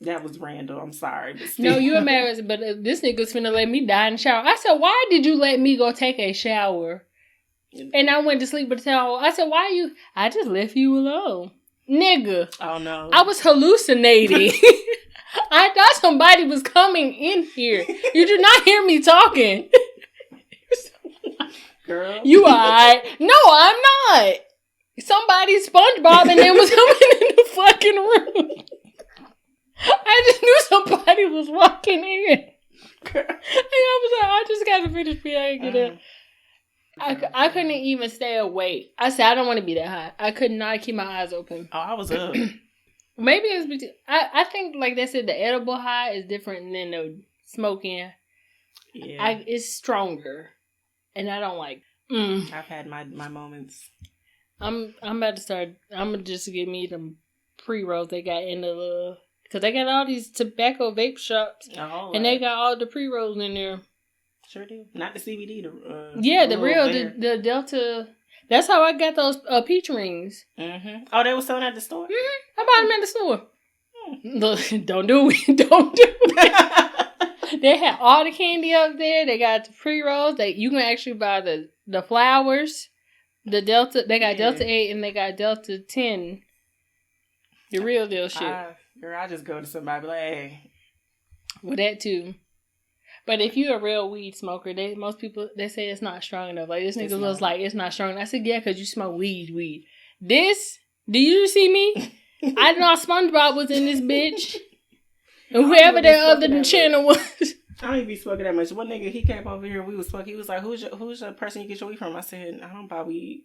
That was Randall. I'm sorry. But no, you embarrassed, but this nigga's finna let me die in the shower. I said, why did you let me go take a shower? And I went to sleep with a towel. I said, why you? I just left you alone. Nigga. Oh, no. I was hallucinating. I thought somebody was coming in here. You do not hear me talking. Girl. You alright? No, I'm not. Somebody SpongeBob and then was coming in the fucking room. I just knew somebody was walking in. Girl. And I was like, I just gotta finish being I get up. I couldn't even stay awake. I said, I don't want to be that high. I could not keep my eyes open. Oh, I was up. Maybe it's because I think, like they said, the edible high is different than the smoking. Yeah. It's stronger. And I don't like. I've had my moments. I'm about to start. I'm gonna just get me them pre-rolls they got in the because they got all these tobacco vape shops, and they got all the pre-rolls in there. Sure do. Not the CBD. The real the Delta. That's how I got those peach rings. Mm-hmm. Oh, they were selling at the store. Mm-hmm. I bought them at the store. Look, don't do it. Don't do it. They had all the candy up there. They got the pre-rolls. You can actually buy the flowers. The Delta, they got Delta 8 and they got Delta 10. The real deal shit. Girl, I just go to somebody like, hey. Well, that too. But if you're a real weed smoker, most people, they say it's not strong enough. Like, this nigga was like, it's not strong enough. I said, yeah, because you smoke weed. This, do you see me? I thought SpongeBob was in this bitch. And whoever that other channel was. I don't even be smoking that much. One nigga, he came over here, we was smoking. He was like, who's your person you get your weed from? I said, I don't buy weed.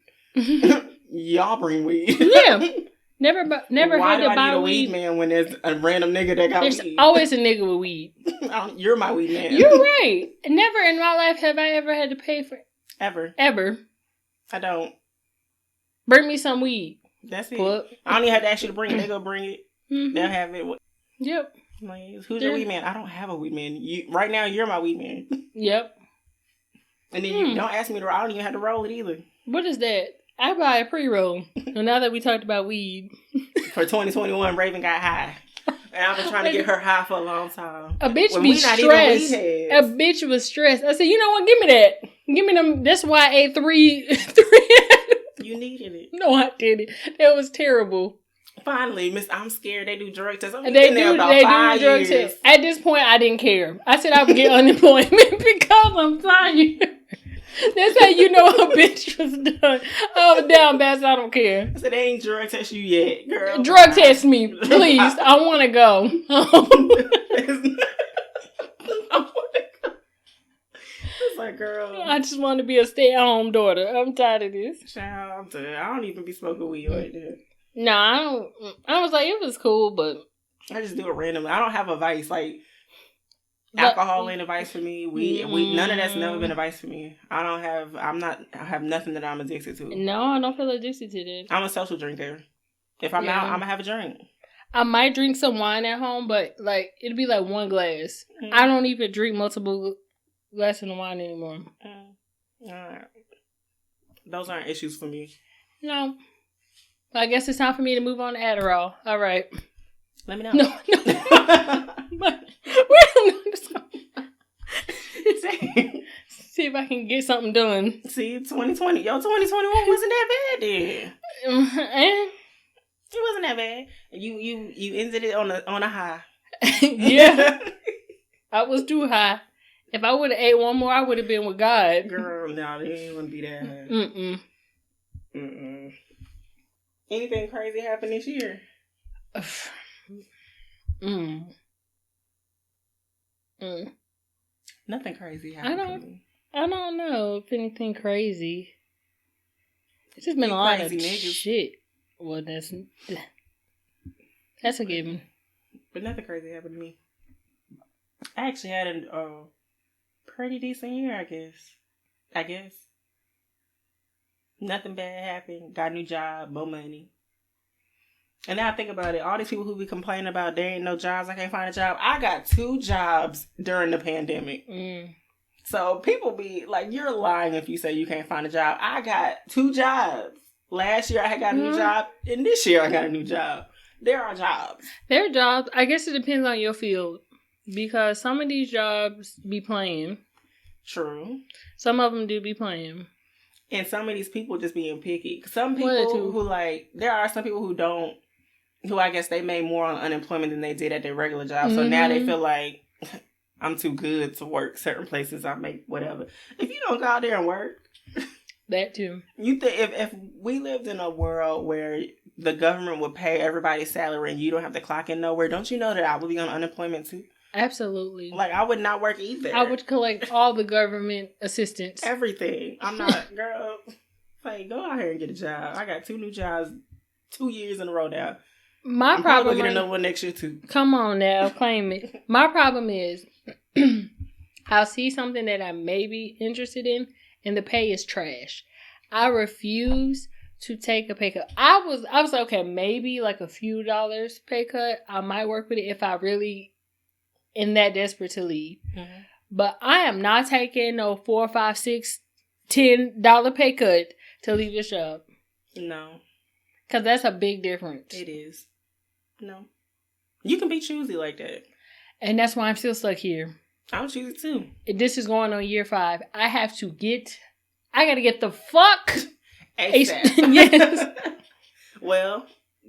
Y'all bring weed. Yeah. Never Why had to do I buy need a weed man when there's a random nigga that got There's weed? There's always a nigga with weed. You're my weed man. You're right. Never in my life have I ever had to pay for Ever. I don't. Bring me some weed. That's it. I don't even have to ask you to bring it. They go bring it. Mm-hmm. They'll have it. Yep. Like, who's your weed man? I don't have a weed man. Right now, you're my weed man. Yep. And then you don't ask me to roll. I don't even have to roll it either. What is that? I buy a pre-roll. So now that we talked about weed. For 2021, Raven got high. And I've been trying to get her high for a long time. A bitch be stressed. A bitch was stressed. I said, you know what? Give me that. Give me them. That's why I ate three. You needed it. No, I didn't. That was terrible. Finally, Miss, I'm scared they do drug tests. They do drug tests. At this point, I didn't care. I said I would get unemployment because I'm tired. That's how you know a bitch was done. I was down bad, so I don't care. I said they ain't drug test you yet, girl. Drug test me, please. I want to go. It's like, girl. I just want to be a stay-at-home daughter. I'm tired of this. Child, I don't even be smoking weed like that. No, I don't. I was like, it was cool, but I just do it randomly. I don't have a vice. Like, alcohol ain't a vice for me. Weed, none of that's never been a vice for me. I have nothing that I'm addicted to. No, I don't feel addicted to that. I'm a social drinker. If I'm out, I'm gonna have a drink. I might drink some wine at home, but like it'll be like one glass. Mm-hmm. I don't even drink multiple glasses of wine anymore. Those aren't issues for me. No. I guess it's time for me to move on to Adderall. All right. Let me know. No. See if I can get something done. See, 2020. Yo, 2021 wasn't that bad then. It wasn't that bad. You ended it on a high. Yeah. I was too high. If I would have ate one more, I would have been with God. Girl, no, they wouldn't be that high. Anything crazy happened this year? Nothing crazy happened to me. I don't know if anything crazy. It's just been a lot of shit. Well, that's a given. But nothing crazy happened to me. I actually had a pretty decent year, I guess. Nothing bad happened. Got a new job, more money. And now I think about it, all these people who be complaining about there ain't no jobs, I can't find a job. I got 2 jobs during the pandemic. So people be like, you're lying if you say you can't find a job. I got 2 jobs. Last year I had got a new job, and this year I got a new job. There are jobs. There are jobs. I guess it depends on your field. Because some of these jobs be playing. True. Some of them do be playing. And some of these people just being picky. Some people who there are some people who I guess they made more on unemployment than they did at their regular job. So now they feel like, I'm too good to work certain places. I make whatever. If you don't go out there and work. That too. You think if we lived in a world where the government would pay everybody's salary and you don't have to clock in nowhere, don't you know that I would be on unemployment too? Absolutely. Like, I would not work either. I would collect all the government assistance. Everything. I'm not, girl, like, go out here and get a job. I got 2 new jobs 2 years in a row now. I'm probably going to get another one next year too. Come on now, claim it. My problem is, I'll see something that I may be interested in, and the pay is trash. I refuse to take a pay cut. I was like, okay, maybe like a few dollars pay cut. I might work with it if I really am that desperate to leave. Mm-hmm. But I am not taking no $4, $5, $6, $10 pay cut to leave this job. No. Because that's a big difference. It is. No. You can be choosy like that. And that's why I'm still stuck here. I'm choosy too. This is going on year 5. I got to get the fuck ASAP. Yes. Well,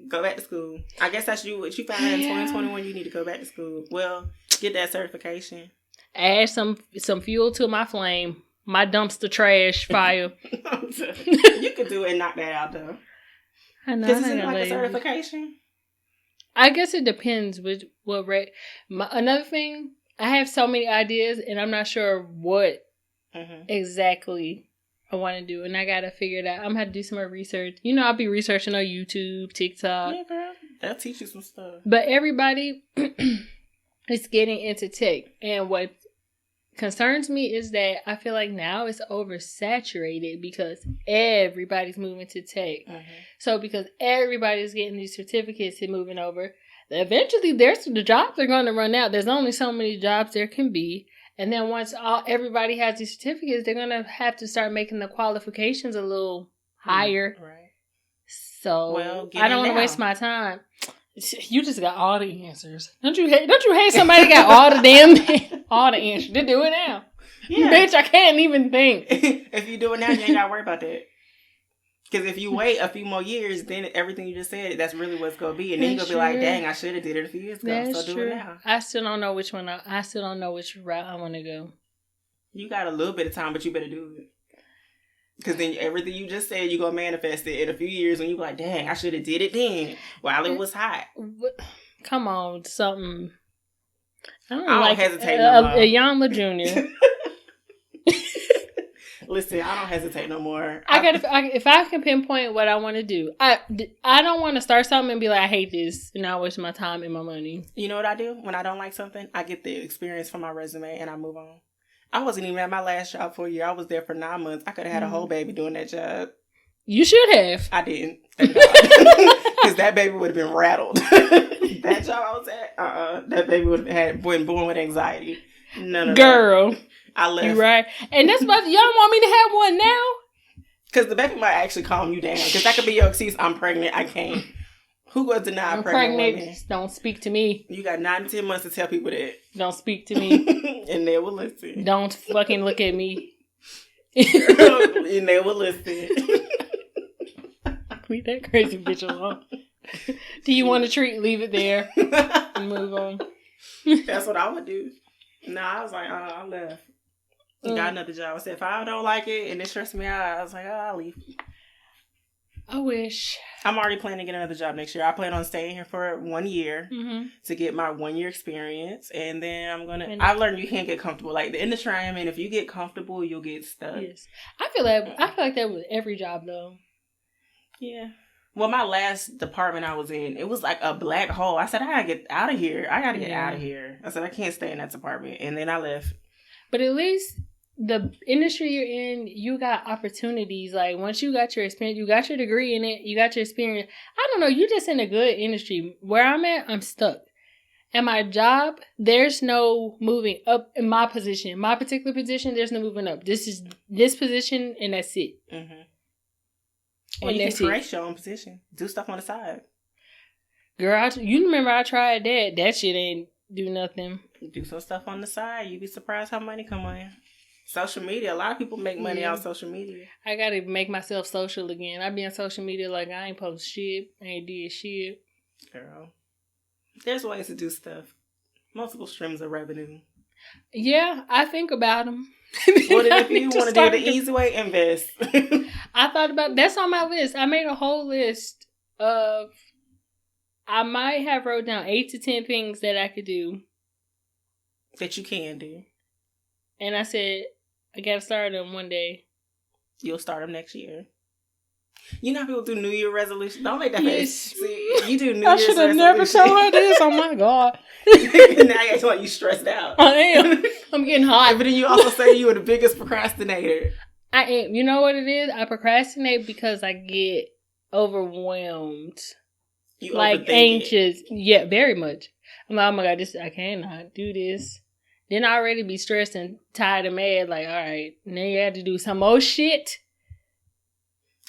go back to school. I guess that's what you found out in 2021. You need to go back to school. Well, get that certification. Add some fuel to my flame. My dumpster trash fire. You could do it and knock that out though. I know. This isn't like a certification. I guess it depends with what rate. Another thing, I have so many ideas and I'm not sure what exactly I want to do, and I gotta figure it out. I'm gonna have to do some more research. You know, I'll be researching on YouTube, TikTok. Yeah, girl, that'll teach you some stuff. But everybody is getting into tech, and what concerns me is that I feel like now it's oversaturated because everybody's moving to tech. So because everybody's getting these certificates and moving over, eventually the jobs are going to run out. There's only so many jobs there can be. And then once everybody has these certificates, they're going to have to start making the qualifications a little higher. Right. So I don't want to waste my time. You just got all the answers. Don't you hate somebody got all the damn all the answers? They do it now. Yeah. Bitch, I can't even think. If you do it now, you ain't got to worry about that. Because if you wait a few more years, then everything you just said, that's really what's going to be. And then you're going to be like, dang, I should have did it a few years ago. That's so do true. it now. I still don't know which one. I still don't know which route I want to go. You got a little bit of time, but you better do it. Because then everything you just said, you're going to manifest it in a few years when you be like, dang, I should have did it then while it was hot. Come on, something. I don't hesitate no more. A Yama Jr. Listen, I don't hesitate no more. If I can pinpoint what I want to do, I don't want to start something and be like, I hate this, and I waste my time and my money. You know what I do when I don't like something? I get the experience from my resume and I move on. I wasn't even at my last job for a year. I was there for 9 months. I could have had a whole baby doing that job. You should have. I didn't. Because that baby would have been rattled. That job I was at, that baby would have been born with anxiety. None of Girl. That. I left. You right. And that's why y'all want me to have one now? Because the baby might actually calm you down. Because that could be your excuse. I'm pregnant. I can't. Who goes deny I'm pregnant women? Don't speak to me. You got 9 to 10 months to tell people that. Don't speak to me. And they will listen. Don't fucking look at me. And they will listen. Leave that crazy bitch alone. Do you want a treat? Leave it there. And move on. That's what I would do. I was like, I left. Got another job. I said, if I don't like it and it stresses me out, I was like, I'll leave. I wish. I'm already planning to get another job next year. I plan on staying here for 1 year to get my 1 year experience. And then I've learned you can't get comfortable. Like the industry I'm in, if you get comfortable, you'll get stuck. Yes. I feel like that with every job though. Yeah. Well, my last department I was in, it was like a black hole. I said, I gotta get out of here. I gotta get out of here. I said, I can't stay in that department. And then I left. But at least the industry you're in, you got opportunities. Like, once you got your experience, you got your degree in it, you got your experience. I don't know, you're just in a good industry. Where I'm at, I'm stuck. And my job, there's no moving up in my position. My particular position, there's no moving up. This is this position, and that's it. Mm-hmm. Well, you can create your own position. Do stuff on the side. Girl, you remember I tried that. That shit ain't do nothing. Do some stuff on the side. You'd be surprised how money come on. Social media. A lot of people make money out of social media. I gotta make myself social again. I be on social media like I ain't post shit. I ain't did shit. Girl. There's ways to do stuff. Multiple streams of revenue. Yeah, I think about them. What if you want to do it the easy way? Invest. I thought about that's on my list. I made a whole list of. I might have wrote down 8 to 10 things that I could do. That you can do. And I said, I gotta start them one day. You'll start them next year. You know how people do New Year resolutions? Don't make that face. See, you do New Year's resolutions. I should have never told her this. Oh my God. Now that's why you stressed out. I am. I'm getting hot. But then you also say you were the biggest procrastinator. I am. You know what it is? I procrastinate because I get overwhelmed. You like anxious. Yeah, very much. I'm like, oh my God, I cannot do this. Then I already be stressed and tired and mad. Like, all right, now you have to do some more shit.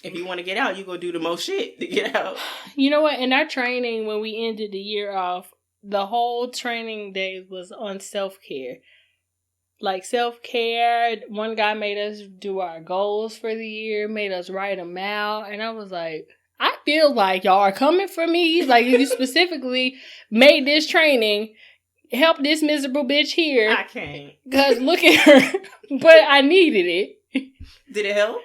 If you want to get out, you go do the most shit to get out. You know what? In our training, when we ended the year off, the whole training day was on self-care. Like self-care. One guy made us do our goals for the year, made us write them out. And I was like, I feel like y'all are coming for me. Like, you specifically made this training. Help this miserable bitch here. I can't. Because look at her. But I needed it. Did it help?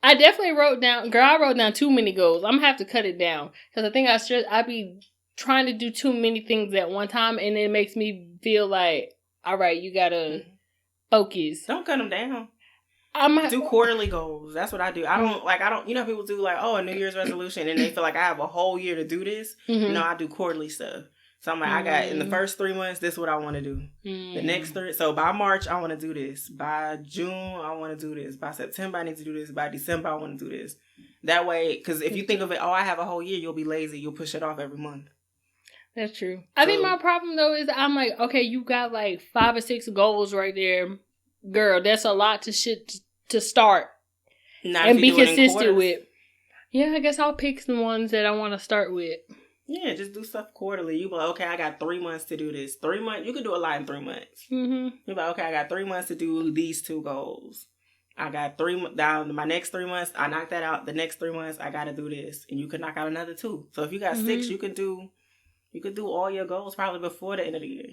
I definitely wrote down too many goals. I'm going to have to cut it down. Because I think I be trying to do too many things at one time. And it makes me feel like, all right, you got to focus. Don't cut them down. Do quarterly goals. That's what I do. I don't, you know, people do like, a New Year's resolution. And they feel like I have a whole year to do this. Mm-hmm. No, I do quarterly stuff. So I'm like, I got in the first 3 months, this is what I want to do. The next 3, so by March, I want to do this. By June, I want to do this. By September, I need to do this. By December, I want to do this. That way, because if you think of it, I have a whole year, you'll be lazy. You'll push it off every month. That's true. I think my problem, though, is I'm like, okay, you got like 5 or 6 goals right there. Girl, that's a lot to start and be consistent with. Yeah, I guess I'll pick the ones that I want to start with. Yeah, just do stuff quarterly. You be like, okay, I got 3 months to do this. 3 months, you can do a lot in 3 months. Mm-hmm. You be like, okay, I got 3 months to do these 2 goals. I got 3 down my next 3 months. I knocked that out. The next 3 months, I got to do this, and you can knock out another 2. So if you got 6, you can do all your goals probably before the end of the year.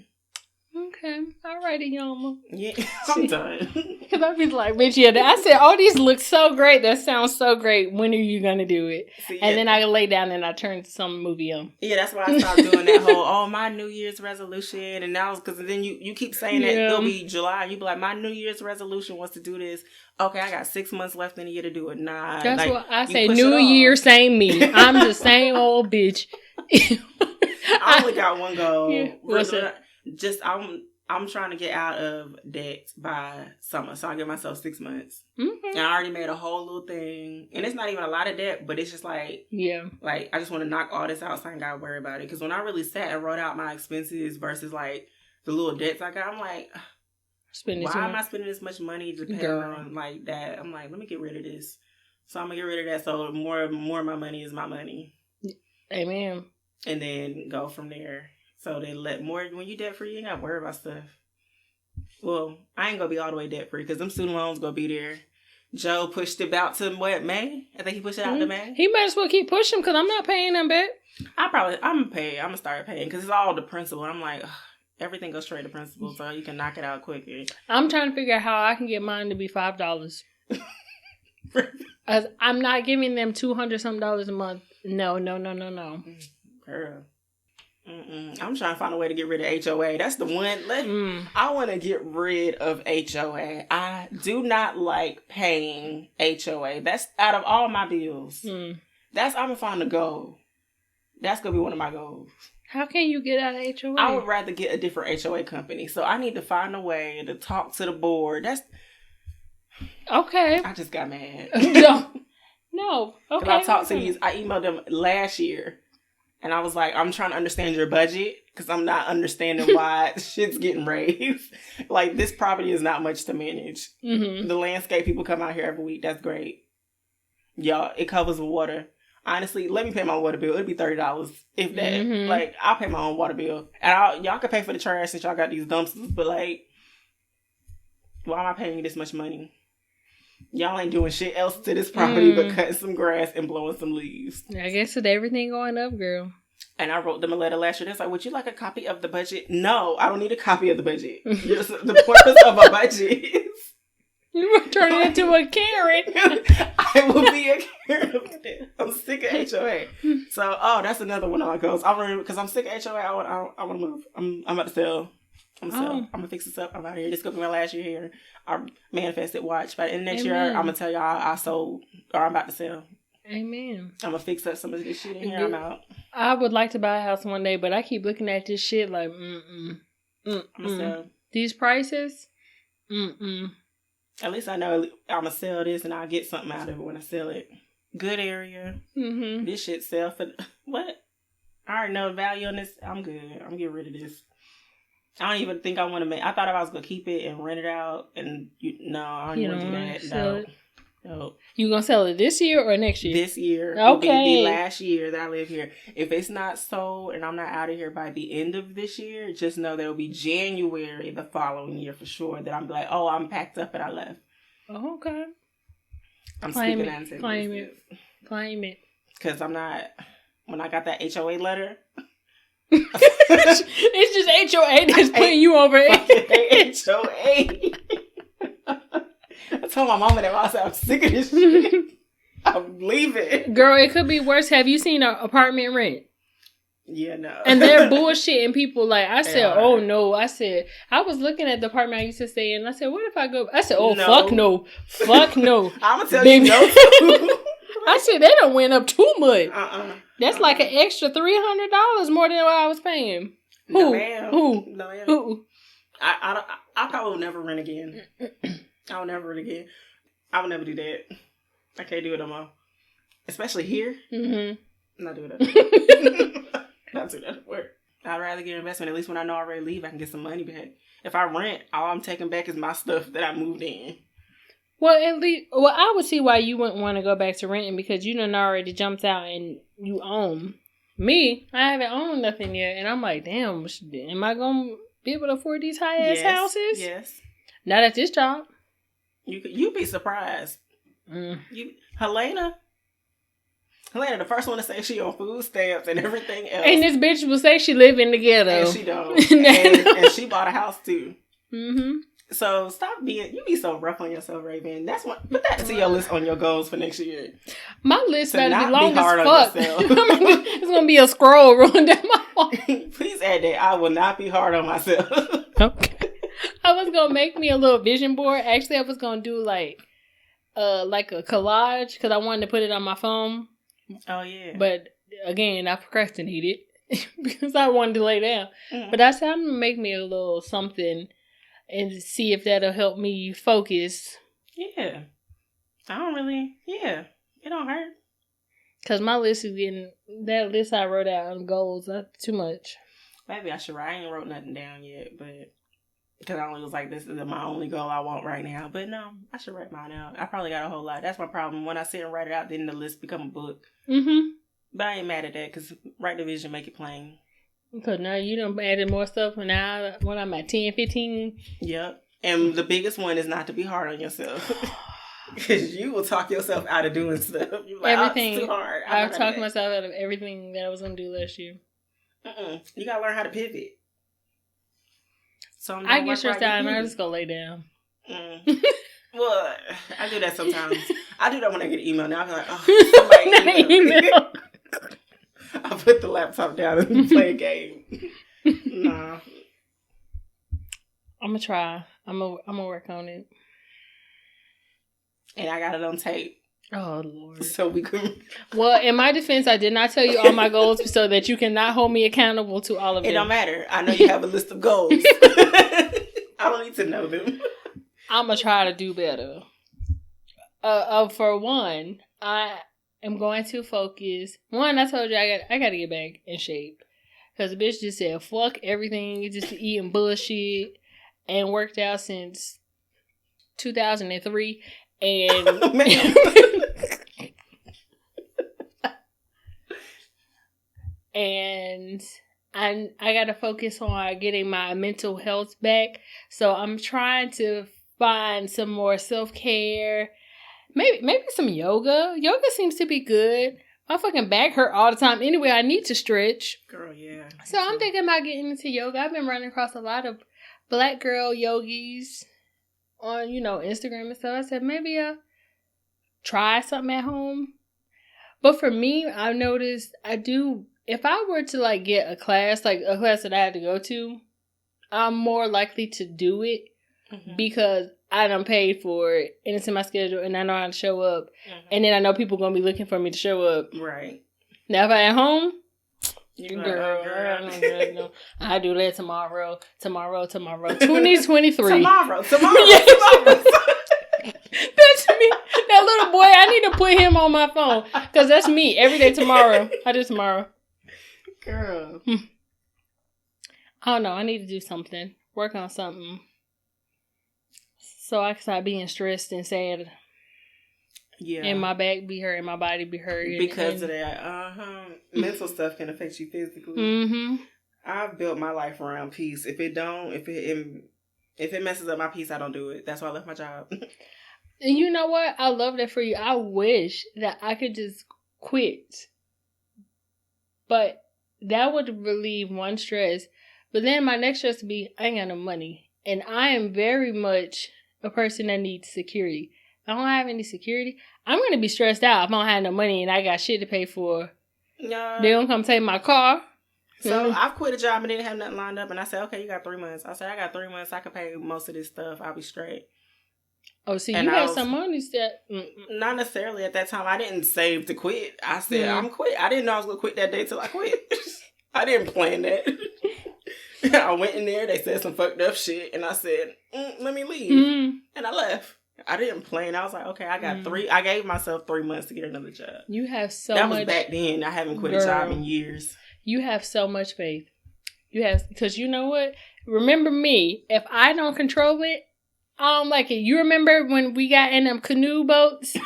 Okay. Alrighty, Yama. Yeah, I'm done. Because I be like, bitch, yeah, I said, oh, these look so great. That sounds so great. When are you going to do it? See, and then I lay down and I turn some movie on. Yeah, that's why I started doing that whole, my New Year's resolution. And now, because then you keep saying that it'll be July. You be like, my New Year's resolution was to do this. Okay, I got 6 months left in the year to do it. Nah. That's what I say. New Year, same me. I'm the same old bitch. I only got one goal. Yeah. What's it? I'm trying to get out of debt by summer, so I give myself 6 months. Mm-hmm. And I already made a whole little thing, and it's not even a lot of debt, but it's just like, like I just want to knock all this out so I ain't gotta worry about it. Because when I really sat and wrote out my expenses versus like the little debts I got, I'm like, why am I spending this much money to pay on like that? I'm like, let me get rid of this. So I'm gonna get rid of that. So more of my money is my money. Amen. And then go from there. So they let more, when you debt free, you ain't got to worry about stuff. Well, I ain't going to be all the way debt free because them student loans going to be there. Joe pushed it out to May? I think he pushed it out to May. He might as well keep pushing because I'm not paying them back. I'm going to start paying because it's all the principal. I'm like, everything goes straight to principal so you can knock it out quicker. I'm trying to figure out how I can get mine to be $5. I'm not giving them $200-something a month. No. Girl. I'm trying to find a way to get rid of HOA. That's the one. I want to get rid of HOA. I do not like paying HOA. That's out of all my bills. I'm gonna find a goal. That's gonna be one of my goals. How can you get out of HOA? I would rather get a different HOA company. So I need to find a way to talk to the board. That's okay. I just got mad. No. Okay. I talked to these. I emailed them last year. And I was like, I'm trying to understand your budget because I'm not understanding why shit's getting raised. Like, this property is not much to manage. The landscape people come out here every week. That's great. Y'all, it covers the water. Honestly, let me pay my water bill. It'll be $30 if that. Like, I'll pay my own water bill. And y'all can pay for the trash since y'all got these dumpsters. But, like, why am I paying you this much money? Y'all ain't doing shit else to this property but cutting some grass and blowing some leaves. I guess with everything going up, girl. And I wrote them a letter last year. They're like, would you like a copy of the budget? No, I don't need a copy of the budget. The purpose of a budget is... You were turning into a Karen. I will be a Karen. I'm sick of HOA. So, that's another one of my goals. Because I'm sick of HOA. I want to move. I'm about to sell. I'm going to fix this up. I'm out here. This is going to be my last year here. I manifested watch. By the end of next year, I'm going to tell y'all I sold or I'm about to sell. Amen. I'm going to fix up some of this shit in here. I'm out. I would like to buy a house one day, but I keep looking at this shit like, I'm going to sell. These prices? At least I know I'm going to sell this and I'll get something out of it when I sell it. Good area. This shit sell for... What? I already know the value on this. I'm good. I'm getting rid of this. I don't even think I want to make... I thought I was going to keep it and rent it out. And I don't even want to do that. No. You going to sell it this year or next year? This year. Okay. Will be the last year that I live here. If it's not sold and I'm not out of here by the end of this year, just know there will be January the following year for sure that I'm like, I'm packed up and I left. Oh, okay. I'm claim speaking it. on Claim it. Claim it. Because I'm not... When I got that HOA letter... It's just HOA that's putting you over HOA. I told my mama that I said I'm sick of this shit. I'm leaving. Girl, it could be worse. Have you seen an apartment rent? Yeah, no. And they're bullshitting people. Like, I said, oh no. I said, I was looking at the apartment I used to stay in. I said, what if I go? I said, oh, no. Fuck no. Fuck no. I'm going to tell you no too. I said, they done went up too much. That's like an extra $300 more than what I was paying. No, ma'am. Who? I probably will never rent again. I will never rent again. I will never do that. I can't do it no more. Especially here. I'm not doing that. Not doing that work. I'd rather get an investment. At least when I know I already leave, I can get some money back. If I rent, all I'm taking back is my stuff that I moved in. Well, at least, I would see why you wouldn't want to go back to renting because you done already jumped out and you own. Me, I haven't owned nothing yet, and I'm like, damn, am I gonna be able to afford these high ass houses? Yes. Not at this job. You'd be surprised. Helena, the first one to say she on food stamps and everything else. And this bitch will say she live in the ghetto. And she don't. and she bought a house too. So stop you be so rough on yourself, Raven. Put that to your list on your goals for next year. My list better be long hard as on fuck. It's gonna be a scroll rolling down my wall. Please add that. I will not be hard on myself. Okay. I was gonna make me a little vision board. Actually, I was gonna do like a collage because I wanted to put it on my phone. Oh yeah. But again, I procrastinated because I wanted to lay down. But I said I'm gonna make me a little something. And see if that'll help me focus. Yeah. It don't hurt. Because my list is that list I wrote out on goals, not too much. Maybe I should write. I ain't wrote nothing down yet, but because I only was like, this is my only goal I want right now. But no, I should write mine out. I probably got a whole lot. That's my problem. When I sit and write it out, then the list become a book. But I ain't mad at that because write the vision, make it plain. Because now you done added more stuff when I'm at 10, 15. Yep. And the biggest one is not to be hard on yourself. Because you will talk yourself out of doing stuff. You're like, everything. It's too hard. I've talked myself out of everything that I was going to do last year. You got to learn how to pivot. So I get stressed out and I just go lay down. Well, I do that sometimes. I do that when I get an email. Now I'm like, oh, somebody email. I put the laptop down and play a game. Nah. I'm gonna try. I'm gonna work on it. And I got it on tape. Oh, Lord. So we could... Well, in my defense, I did not tell you all my goals so that you cannot hold me accountable to all of them. It don't matter. I know you have a list of goals. I don't need to know them. I'm going to try to do better. For one, I am going to focus. One, I told you I got to get back in shape. Because the bitch just said, fuck everything. Just eating bullshit. And worked out since 2003. And and I gotta focus on getting my mental health back. So I'm trying to find some more self-care. Maybe some yoga. Yoga seems to be good. My fucking back hurt all the time. Anyway, I need to stretch. Girl, yeah. So I'm thinking about getting into yoga. I've been running across a lot of black girl yogis on, Instagram and stuff. I said, maybe I'll try something at home. But for me, I've noticed if I were to get a class that I had to go to, I'm more likely to do it because I done paid for it and it's in my schedule and I know how to show up. And then I know people going to be looking for me to show up. Right. Now, if I'm at home, girl, I do that tomorrow. 2023. Tomorrow. That's me. That little boy, I need to put him on my phone. Because that's me. Every day tomorrow. I do tomorrow. Girl. I don't know. I need to do something. Work on something. So I can stop being stressed and sad. Yeah. And my back be hurt and my body be hurt. Because of that. Mental stuff can affect you physically. I've built my life around peace. If it messes up my peace, I don't do it. That's why I left my job. And you know what? I love that for you. I wish that I could just quit. But that would relieve one stress. But then my next stress would be, I ain't got no money. And I am very much a person that needs security. If I don't have any security, I'm going to be stressed out if I don't have no money and I got shit to pay for. No. They don't come take my car. So I've quit a job and didn't have nothing lined up. And I said, okay, you got 3 months. I said, I got 3 months. I can pay most of this stuff. I'll be straight. Oh, so you had some money set? Not necessarily at that time. I didn't save to quit. I said, I'm quit. I didn't know I was going to quit that day till I quit. I didn't plan that. I went in there. They said some fucked up shit. And I said, let me leave. And I left. I didn't plan. I was like, okay, I got 3. I gave myself 3 months to get another job. You have so that much. That was back then. I haven't quit a job in years. You have so much faith. You have, because you know what? Remember me. If I don't control it, I don't like it. You remember when we got in them canoe boats?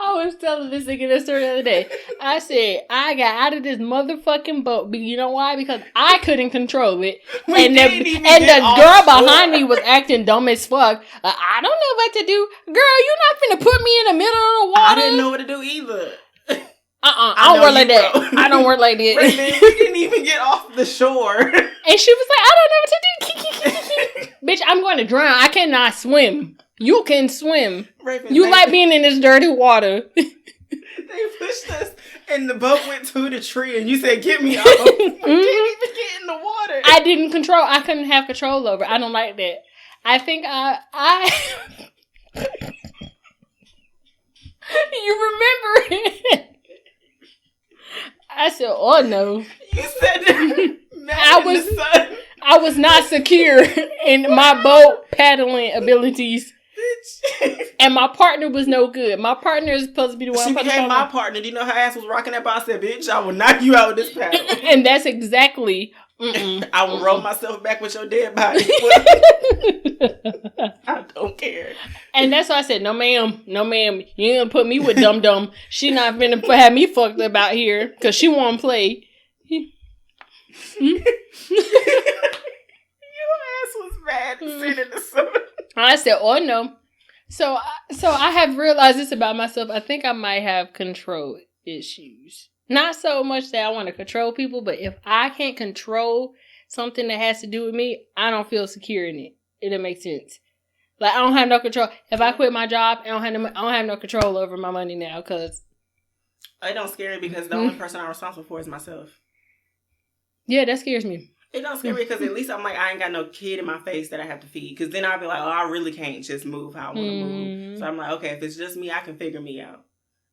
I was telling this nigga this story the other day. I said, I got out of this motherfucking boat. But you know why? Because I couldn't control it. And the girl behind me was acting dumb as fuck. I don't know what to do. Girl, you not finna put me in the middle of the water. I didn't know what to do either. I don't work like that. I don't work like that. Right, man, we didn't even get off the shore. And she was like, I don't know what to do. Bitch, I'm going to drown. I cannot swim. You can swim. Raven, you like being in this dirty water. They pushed us and the boat went to the tree and you said, get me off. We didn't even get in the water. I couldn't have control over it. I don't like that. I think I you remember it. I said, oh no. You said that. I was not secure in my boat paddling abilities. And my partner was no good. My partner is supposed to be the one. She became my partner. Do you know her ass was rocking that boat? I said, bitch, I will knock you out with this paddle. And that's exactly. I will roll myself back with your dead body. I don't care. And that's why I said, no ma'am. You ain't gonna put me with dum-dum. She not finna have me fucked up out here because she won't play. Your ass was mad sitting in the sun. I said, oh no. So I have realized this about myself. I think I might have control issues. Not so much that I want to control people, but if I can't control something that has to do with me, I don't feel secure in it. It makes sense. Like, I don't have no control. If I quit my job, I don't have no control over my money now, because... It don't scare me because the only person I'm responsible for is myself. Yeah, that scares me. It don't scare me because at least I'm like, I ain't got no kid in my face that I have to feed. Because then I'll be like, oh, I really can't just move how I want to move. So I'm like, okay, if it's just me, I can figure me out.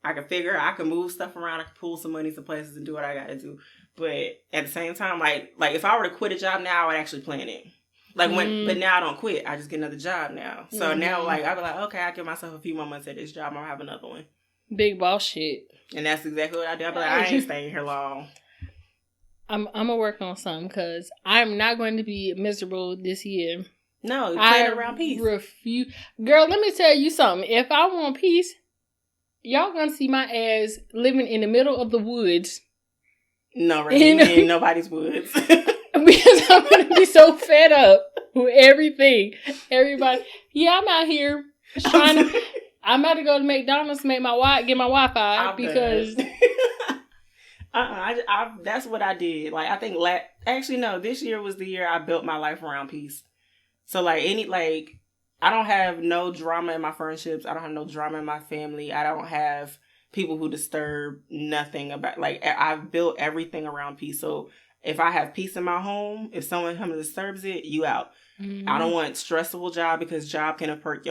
I can move stuff around. I can pull some money some places and do what I got to do. But at the same time, like if I were to quit a job now, I would actually plan it. But now I don't quit. I just get another job now. So now, like, I'll be like, okay, I'll give myself a few more months at this job. I'll have another one. Big boss shit. And that's exactly what I do. I'll be like, I ain't staying here long. I'm gonna work on something because I'm not going to be miserable this year. No, plan around peace. Refuse. Girl, let me tell you something. If I want peace, y'all gonna see my ass living in the middle of the woods. No, really, in nobody's woods. Because I'm gonna be so fed up with everything. Everybody. Yeah, I'm out here trying to. I'm about to go to McDonald's to get my Wi-Fi because. That's what I did. Like, I think this year was the year I built my life around peace. So like I don't have no drama in my friendships. I don't have no drama in my family. I don't have people who disturb nothing about, like, I've built everything around peace. So if I have peace in my home, if someone comes and disturbs it, you out. Mm-hmm. I don't want stressful job because job can affect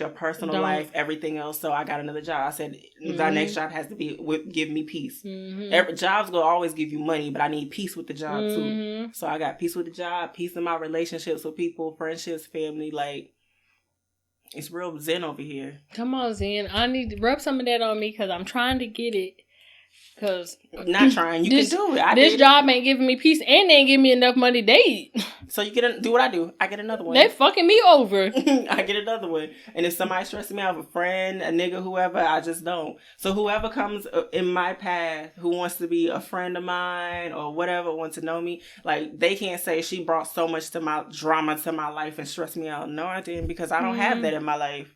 your personal life, everything else. So I got another job. I said, the next job has to give me peace. Mm-hmm. Jobs will always give you money, but I need peace with the job too. So I got peace with the job, peace in my relationships with people, friendships, family. Like, it's real zen over here. Come on, Zen. I need to rub some of that on me because I'm trying to get it. Because not trying, you can do it. This job ain't giving me peace, and they ain't giving me enough money to eat. So you do what I do. I get another one. They fucking me over. I get another one. And if somebody stresses me out, a friend, a nigga, whoever, I just don't. So whoever comes in my path who wants to be a friend of mine or whatever, wants to know me, like, they can't say she brought so much to my drama to my life and stressed me out. No, I didn't, because I don't have that in my life.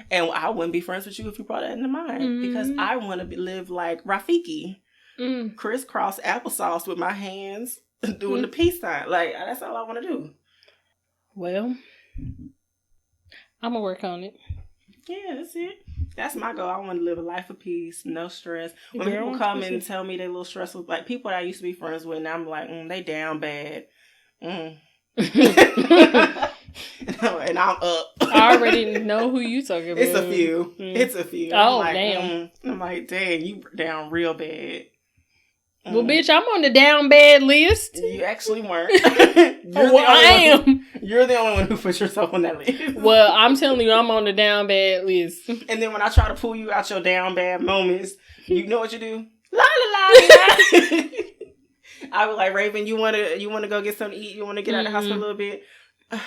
And I wouldn't be friends with you if you brought that into mine. Because I want to live like Rafiki. Crisscross applesauce with my hands doing the peace sign. Like, that's all I want to do. Well, I'm going to work on it. Yeah, that's it. That's my goal. I want to live a life of peace, no stress. When people come and tell me they're a little stressful, like people that I used to be friends with, and I'm like, they down bad. And I'm up. I already know who you talking about. It's a few. It's a few. Oh, I'm like, damn. I'm like, dang, you down real bad. Well, bitch, I'm on the down bad list. You actually weren't. I am. You're the only one who put yourself on that list. Well, I'm telling you, I'm on the down bad list. And then when I try to pull you out your down bad moments, you know what you do? La la la la. I was like, Raven, you wanna go get something to eat? You wanna get out of the house for a little bit? La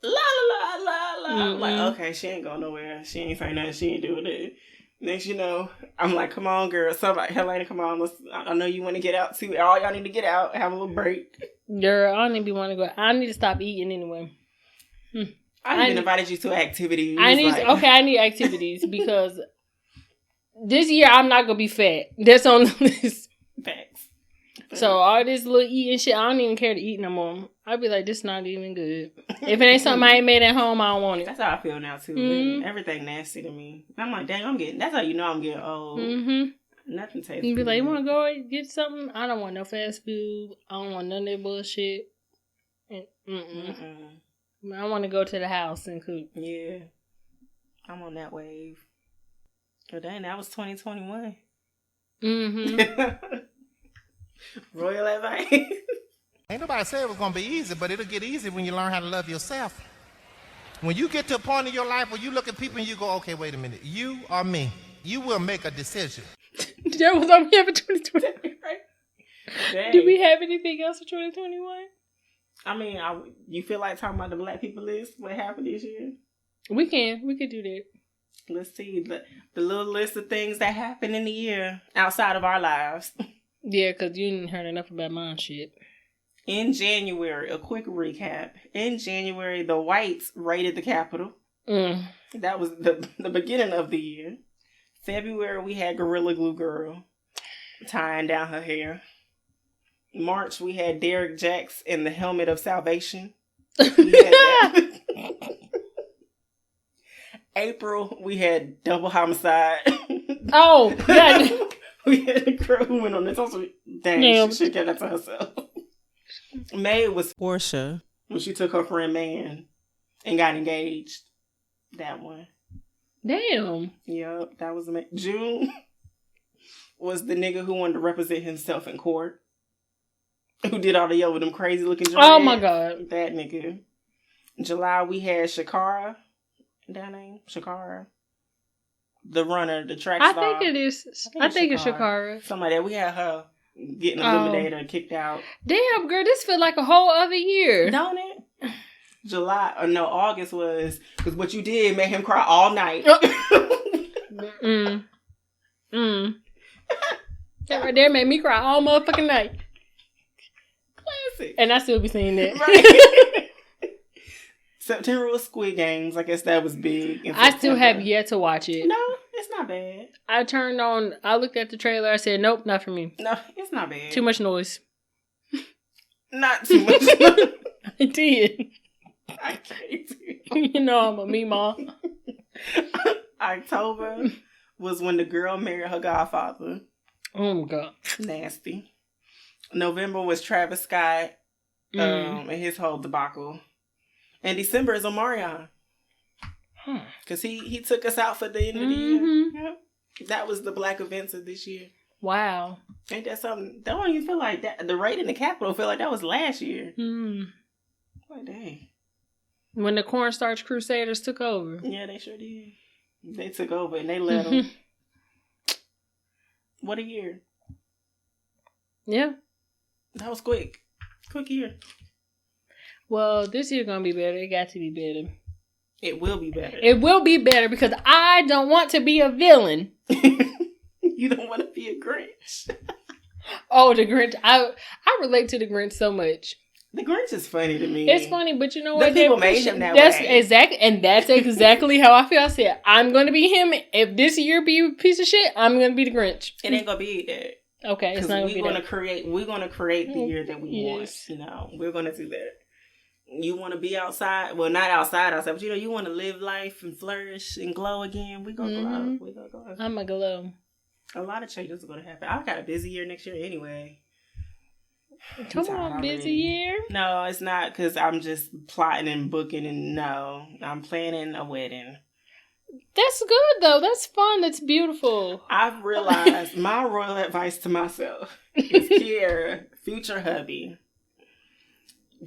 la la la la. I'm like, okay, she ain't going nowhere. She ain't saying nothing. She ain't doing it. Next, you know, I'm like, come on, girl. Somebody, Helena, come on. I know you want to get out too. All y'all need to get out, have a little break. Girl, I don't even want to go. I need to stop eating anyway. I even invited you to activities. I need activities because this year I'm not gonna be fat. That's on the list. Facts. So all this little eating shit, I don't even care to eat no more. I'd be like, this not even good. If it ain't something I ain't made at home, I don't want it. That's how I feel now too. Everything nasty to me. I'm like, dang, that's how you know I'm getting old. Nothing tastes good. You be like, you want to go get something? I don't want no fast food. I don't want none of that bullshit. I want to go to the house and cook. Yeah. I'm on that wave. Oh, dang, that was 2021. Royal advice. Ain't nobody said it was going to be easy, but it'll get easy when you learn how to love yourself. When you get to a point in your life where you look at people and you go, okay, wait a minute, you or me, you will make a decision. That was all we have for 2020, right? Dang. Do we have anything else for 2021? I mean, you feel like talking about the black people list? What happened this year? We could do that. Let's see the little list of things that happened in the year outside of our lives. Yeah, because you didn't heard enough about mine shit. In January, a quick recap. In January, the whites raided the Capitol. That was the beginning of the year. February, we had Gorilla Glue Girl tying down her hair. March, we had Derek Jacks in the helmet of salvation. We had that. April, we had double homicide. Oh, yeah. We had a girl who went on this. Also, dang, she kept that to herself. May was Portia when she took her friend man and got engaged. That one. Damn. Yep, that was May. June was the nigga who wanted to represent himself in court. Who did all the yell with them crazy looking dreads. Oh my God. That nigga. July, we had Shakara. That name? Shakara. The runner, the track star. I think it is. I think it's Shakara. Somebody that we had her getting eliminated or kicked out. Damn, girl, this feel like a whole other year. Don't it? August was, because what you did made him cry all night. That right there made me cry all motherfucking night. Classic. And I still be saying that. Right. September was Squid Games. I guess that was big. I still have yet to watch it. No, it's not bad. I looked at the trailer. I said, nope, not for me. No, it's not bad. Too much noise. Not too much. I did. I can't. You know I'm a meemaw. October was when the girl married her godfather. Oh my God. Nasty. November was Travis Scott and his whole debacle. And December is Omarion. Because he took us out for the end of the year. Yep. That was the black events of this year. Wow. Ain't that something? Don't even feel like that. The raid in the Capitol feel like that was last year. What day? When the Cornstarch Crusaders took over. Yeah, they sure did. They took over and they let them. What a year. Yeah. That was quick. Quick year. Well, this year gonna be better. It got to be better. It will be better. It will be better because I don't want to be a villain. You don't want to be a Grinch. Oh, the Grinch. I relate to the Grinch so much. The Grinch is funny to me. It's funny, but you know what? People made him that that's way. That's exactly how I feel. I said, I'm going to be him. If this year be a piece of shit, I'm going to be the Grinch. It ain't going to be that. Okay, it's not going to be that. We're going to create the year that we want. Yes. We're going to do that. You want to be outside? Well, not outside, but you want to live life and flourish and glow again. We're going to glow. We're going to glow. I'm going to glow. A lot of changes are going to happen. I've got a busy year next year anyway. Come on, busy year. No, it's not because I'm just plotting and booking and no. I'm planning a wedding. That's good though. That's fun. That's beautiful. I've realized my royal advice to myself is Kiara, future hubby.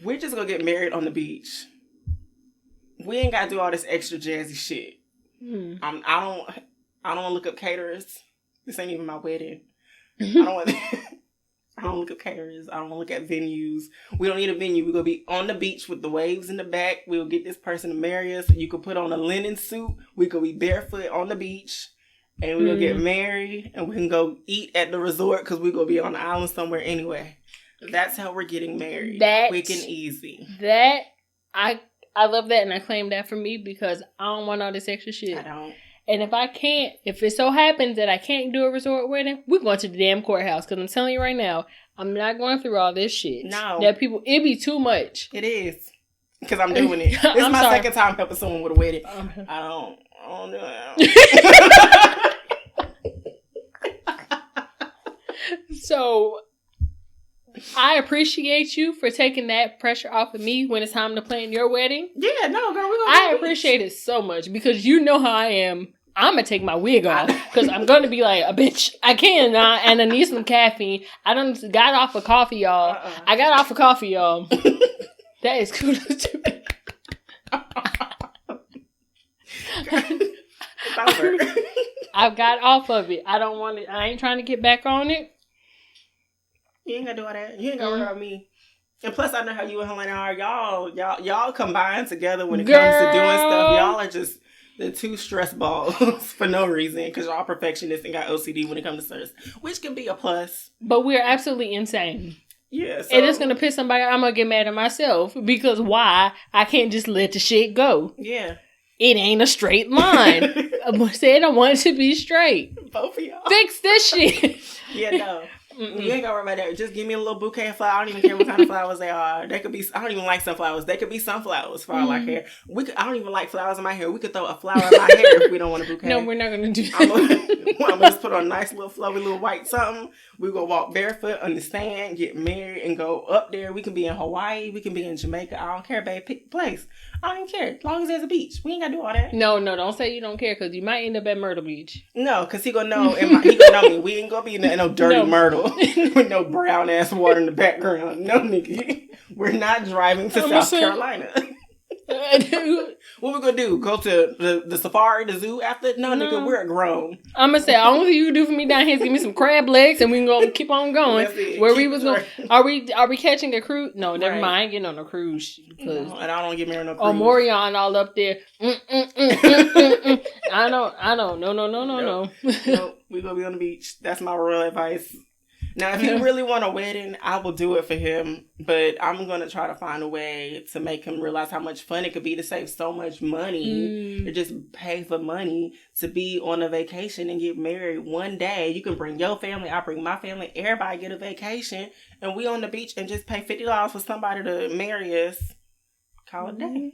We're just going to get married on the beach. We ain't got to do all this extra jazzy shit. I don't want to look up caterers. This ain't even my wedding. I don't look at caterers. I don't want to look at venues. We don't need a venue. We're going to be on the beach with the waves in the back. We'll get this person to marry us. You can put on a linen suit. We could be barefoot on the beach. And we're going to get married. And we can go eat at the resort because we're going to be on the island somewhere anyway. That's how we're getting married. Quick and easy. I love that. And I claim that for me because I don't want all this extra shit. I don't. And if it so happens that I can't do a resort wedding, we're going to the damn courthouse. Because I'm telling you right now, I'm not going through all this shit. No. It'd be too much. It is. Because I'm doing it. This is my second time helping someone with a wedding. I don't do that. So, I appreciate you for taking that pressure off of me when it's time to plan your wedding. Yeah, no, girl, I appreciate it so much because you know how I am. I'm going to take my wig off because I'm going to be like, a bitch, I cannot, and I need some caffeine. I done got off of coffee, y'all. I got off of coffee, y'all. That is cool to me. I've got off of it. I ain't trying to get back on it. You ain't got to do all that. You ain't got to worry about me. And plus, I know how you and Helena are. Y'all combine together when it comes to doing stuff. Y'all are just the two stress balls for no reason because y'all perfectionists and got OCD when it comes to service, which can be a plus. But we're absolutely insane. Yeah. And it's going to piss somebody off. I'm going to get mad at myself because why? I can't just let the shit go. Yeah. It ain't a straight line. I said I want it to be straight. Both of y'all. Fix this shit. Yeah, no. You ain't gotta worry about that. Just give me a little bouquet of flowers. I don't even care what kind of flowers they are. They could be. I don't even like sunflowers. They could be sunflowers for all I care. I don't even like flowers in my hair. We could throw a flower in my hair if we don't want a bouquet. No, we're not gonna do that. I'm gonna just put on a nice little flowy little white something. We gonna walk barefoot on the sand, get married, and go up there. We can be in Hawaii. We can be in Jamaica. I don't care, babe. Pick a place. I don't even care. As long as there's a beach. We ain't gotta do all that. No, don't say you don't care because you might end up at Myrtle Beach. No, because he gonna know. He gonna know me. We ain't gonna be in no dirty Myrtle with no brown ass water in the background. No, nigga. We're not driving to South Carolina. What we gonna do? Go to the safari, the zoo after? No, nigga, we're grown. I'm gonna say all you can do for me down here is give me some crab legs and we can go keep on going. Where we was going? Are we catching a cruise? No, never mind. I ain't getting on a cruise because and I don't get married on a cruise. Omarion all up there. I know. No. Nope. We gonna be on the beach. That's my royal advice. Now, if he really want a wedding, I will do it for him. But I'm going to try to find a way to make him realize how much fun it could be to save so much money. To just pay for money to be on a vacation and get married one day. You can bring your family. I bring my family. Everybody get a vacation. And we on the beach and just pay $50 for somebody to marry us. Call it a day.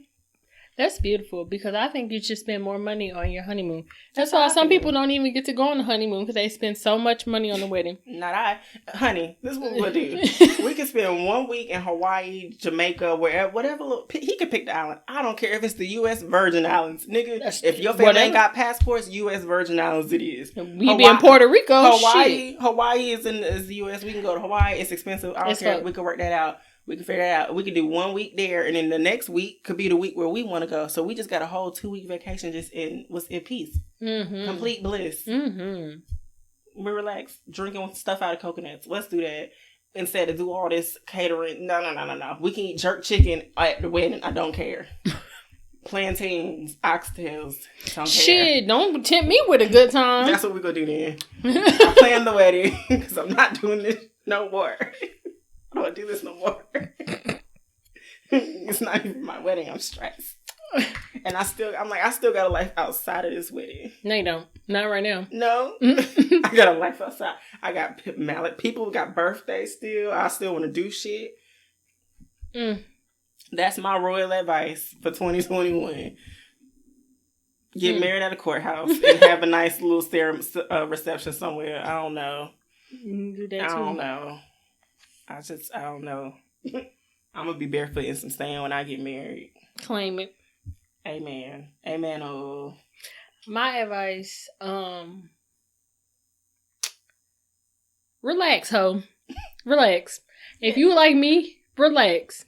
That's beautiful because I think you should spend more money on your honeymoon. That's why some people don't even get to go on the honeymoon because they spend so much money on the wedding. Not I. Honey, this is what we'll do. We can spend 1 week in Hawaii, Jamaica, wherever, whatever. He can pick the island. I don't care if it's the U.S. Virgin Islands. Nigga, if your family ain't got passports, U.S. Virgin Islands it is. We be in Puerto Rico. Hawaii is the U.S. We can go to Hawaii. It's expensive. I don't care. We can work that out. We can figure that out. We can do 1 week there, and then the next week could be the week where we want to go. So we just got a whole 2-week vacation just in peace. Complete bliss. We relax, drinking stuff out of coconuts. Let's do that instead of do all this catering. No. We can eat jerk chicken at the wedding. I don't care. Plantains, oxtails. Shit, don't tempt me with a good time. That's what we're going to do then. I planned the wedding because I'm not doing this no more. I don't do this no more. It's not even my wedding. I'm stressed. And I still got a life outside of this wedding. No, you don't. Not right now. No. I got a life outside. I got people got birthdays still. I still want to do shit. That's my royal advice for 2021. Get married at a courthouse and have a nice little reception somewhere. I don't know. Do that too. I don't know. I don't know. I'm going to be barefoot in some sand when I get married. Claim it. Amen. Amen. Oh. My advice, relax, ho. Relax. If you like me, relax.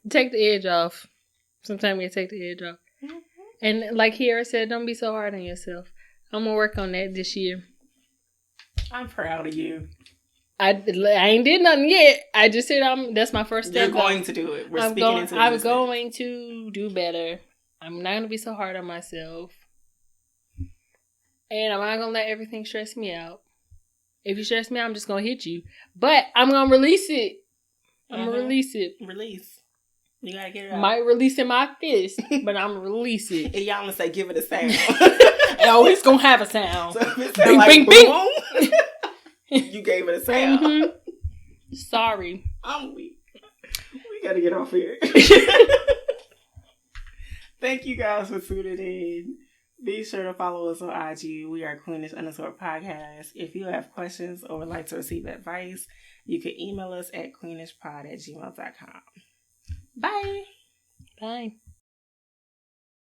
Take the edge off. Sometimes you take the edge off. And like Kiara said, don't be so hard on yourself. I'm going to work on that this year. I'm proud of you. I ain't did nothing yet. I just said that's my first step. You're going to do it. I'm going to do better. I'm not going to be so hard on myself. And I'm not going to let everything stress me out. If you stress me out, I'm just going to hit you. But I'm going to release it. I'm going to release it. Release. You got to get it out. Might release in my fist, but I'm going to release it. And y'all going to say, give it a sound. Oh, it's going to have a sound. So if it sound like bing, bing. You gave it a sound. Sorry. I'm weak. We got to get off here. Thank you guys for tuning in. Be sure to follow us on IG. We are Queenish_podcast. If you have questions or would like to receive advice, you can email us at queenishpod@gmail.com. Bye. Bye.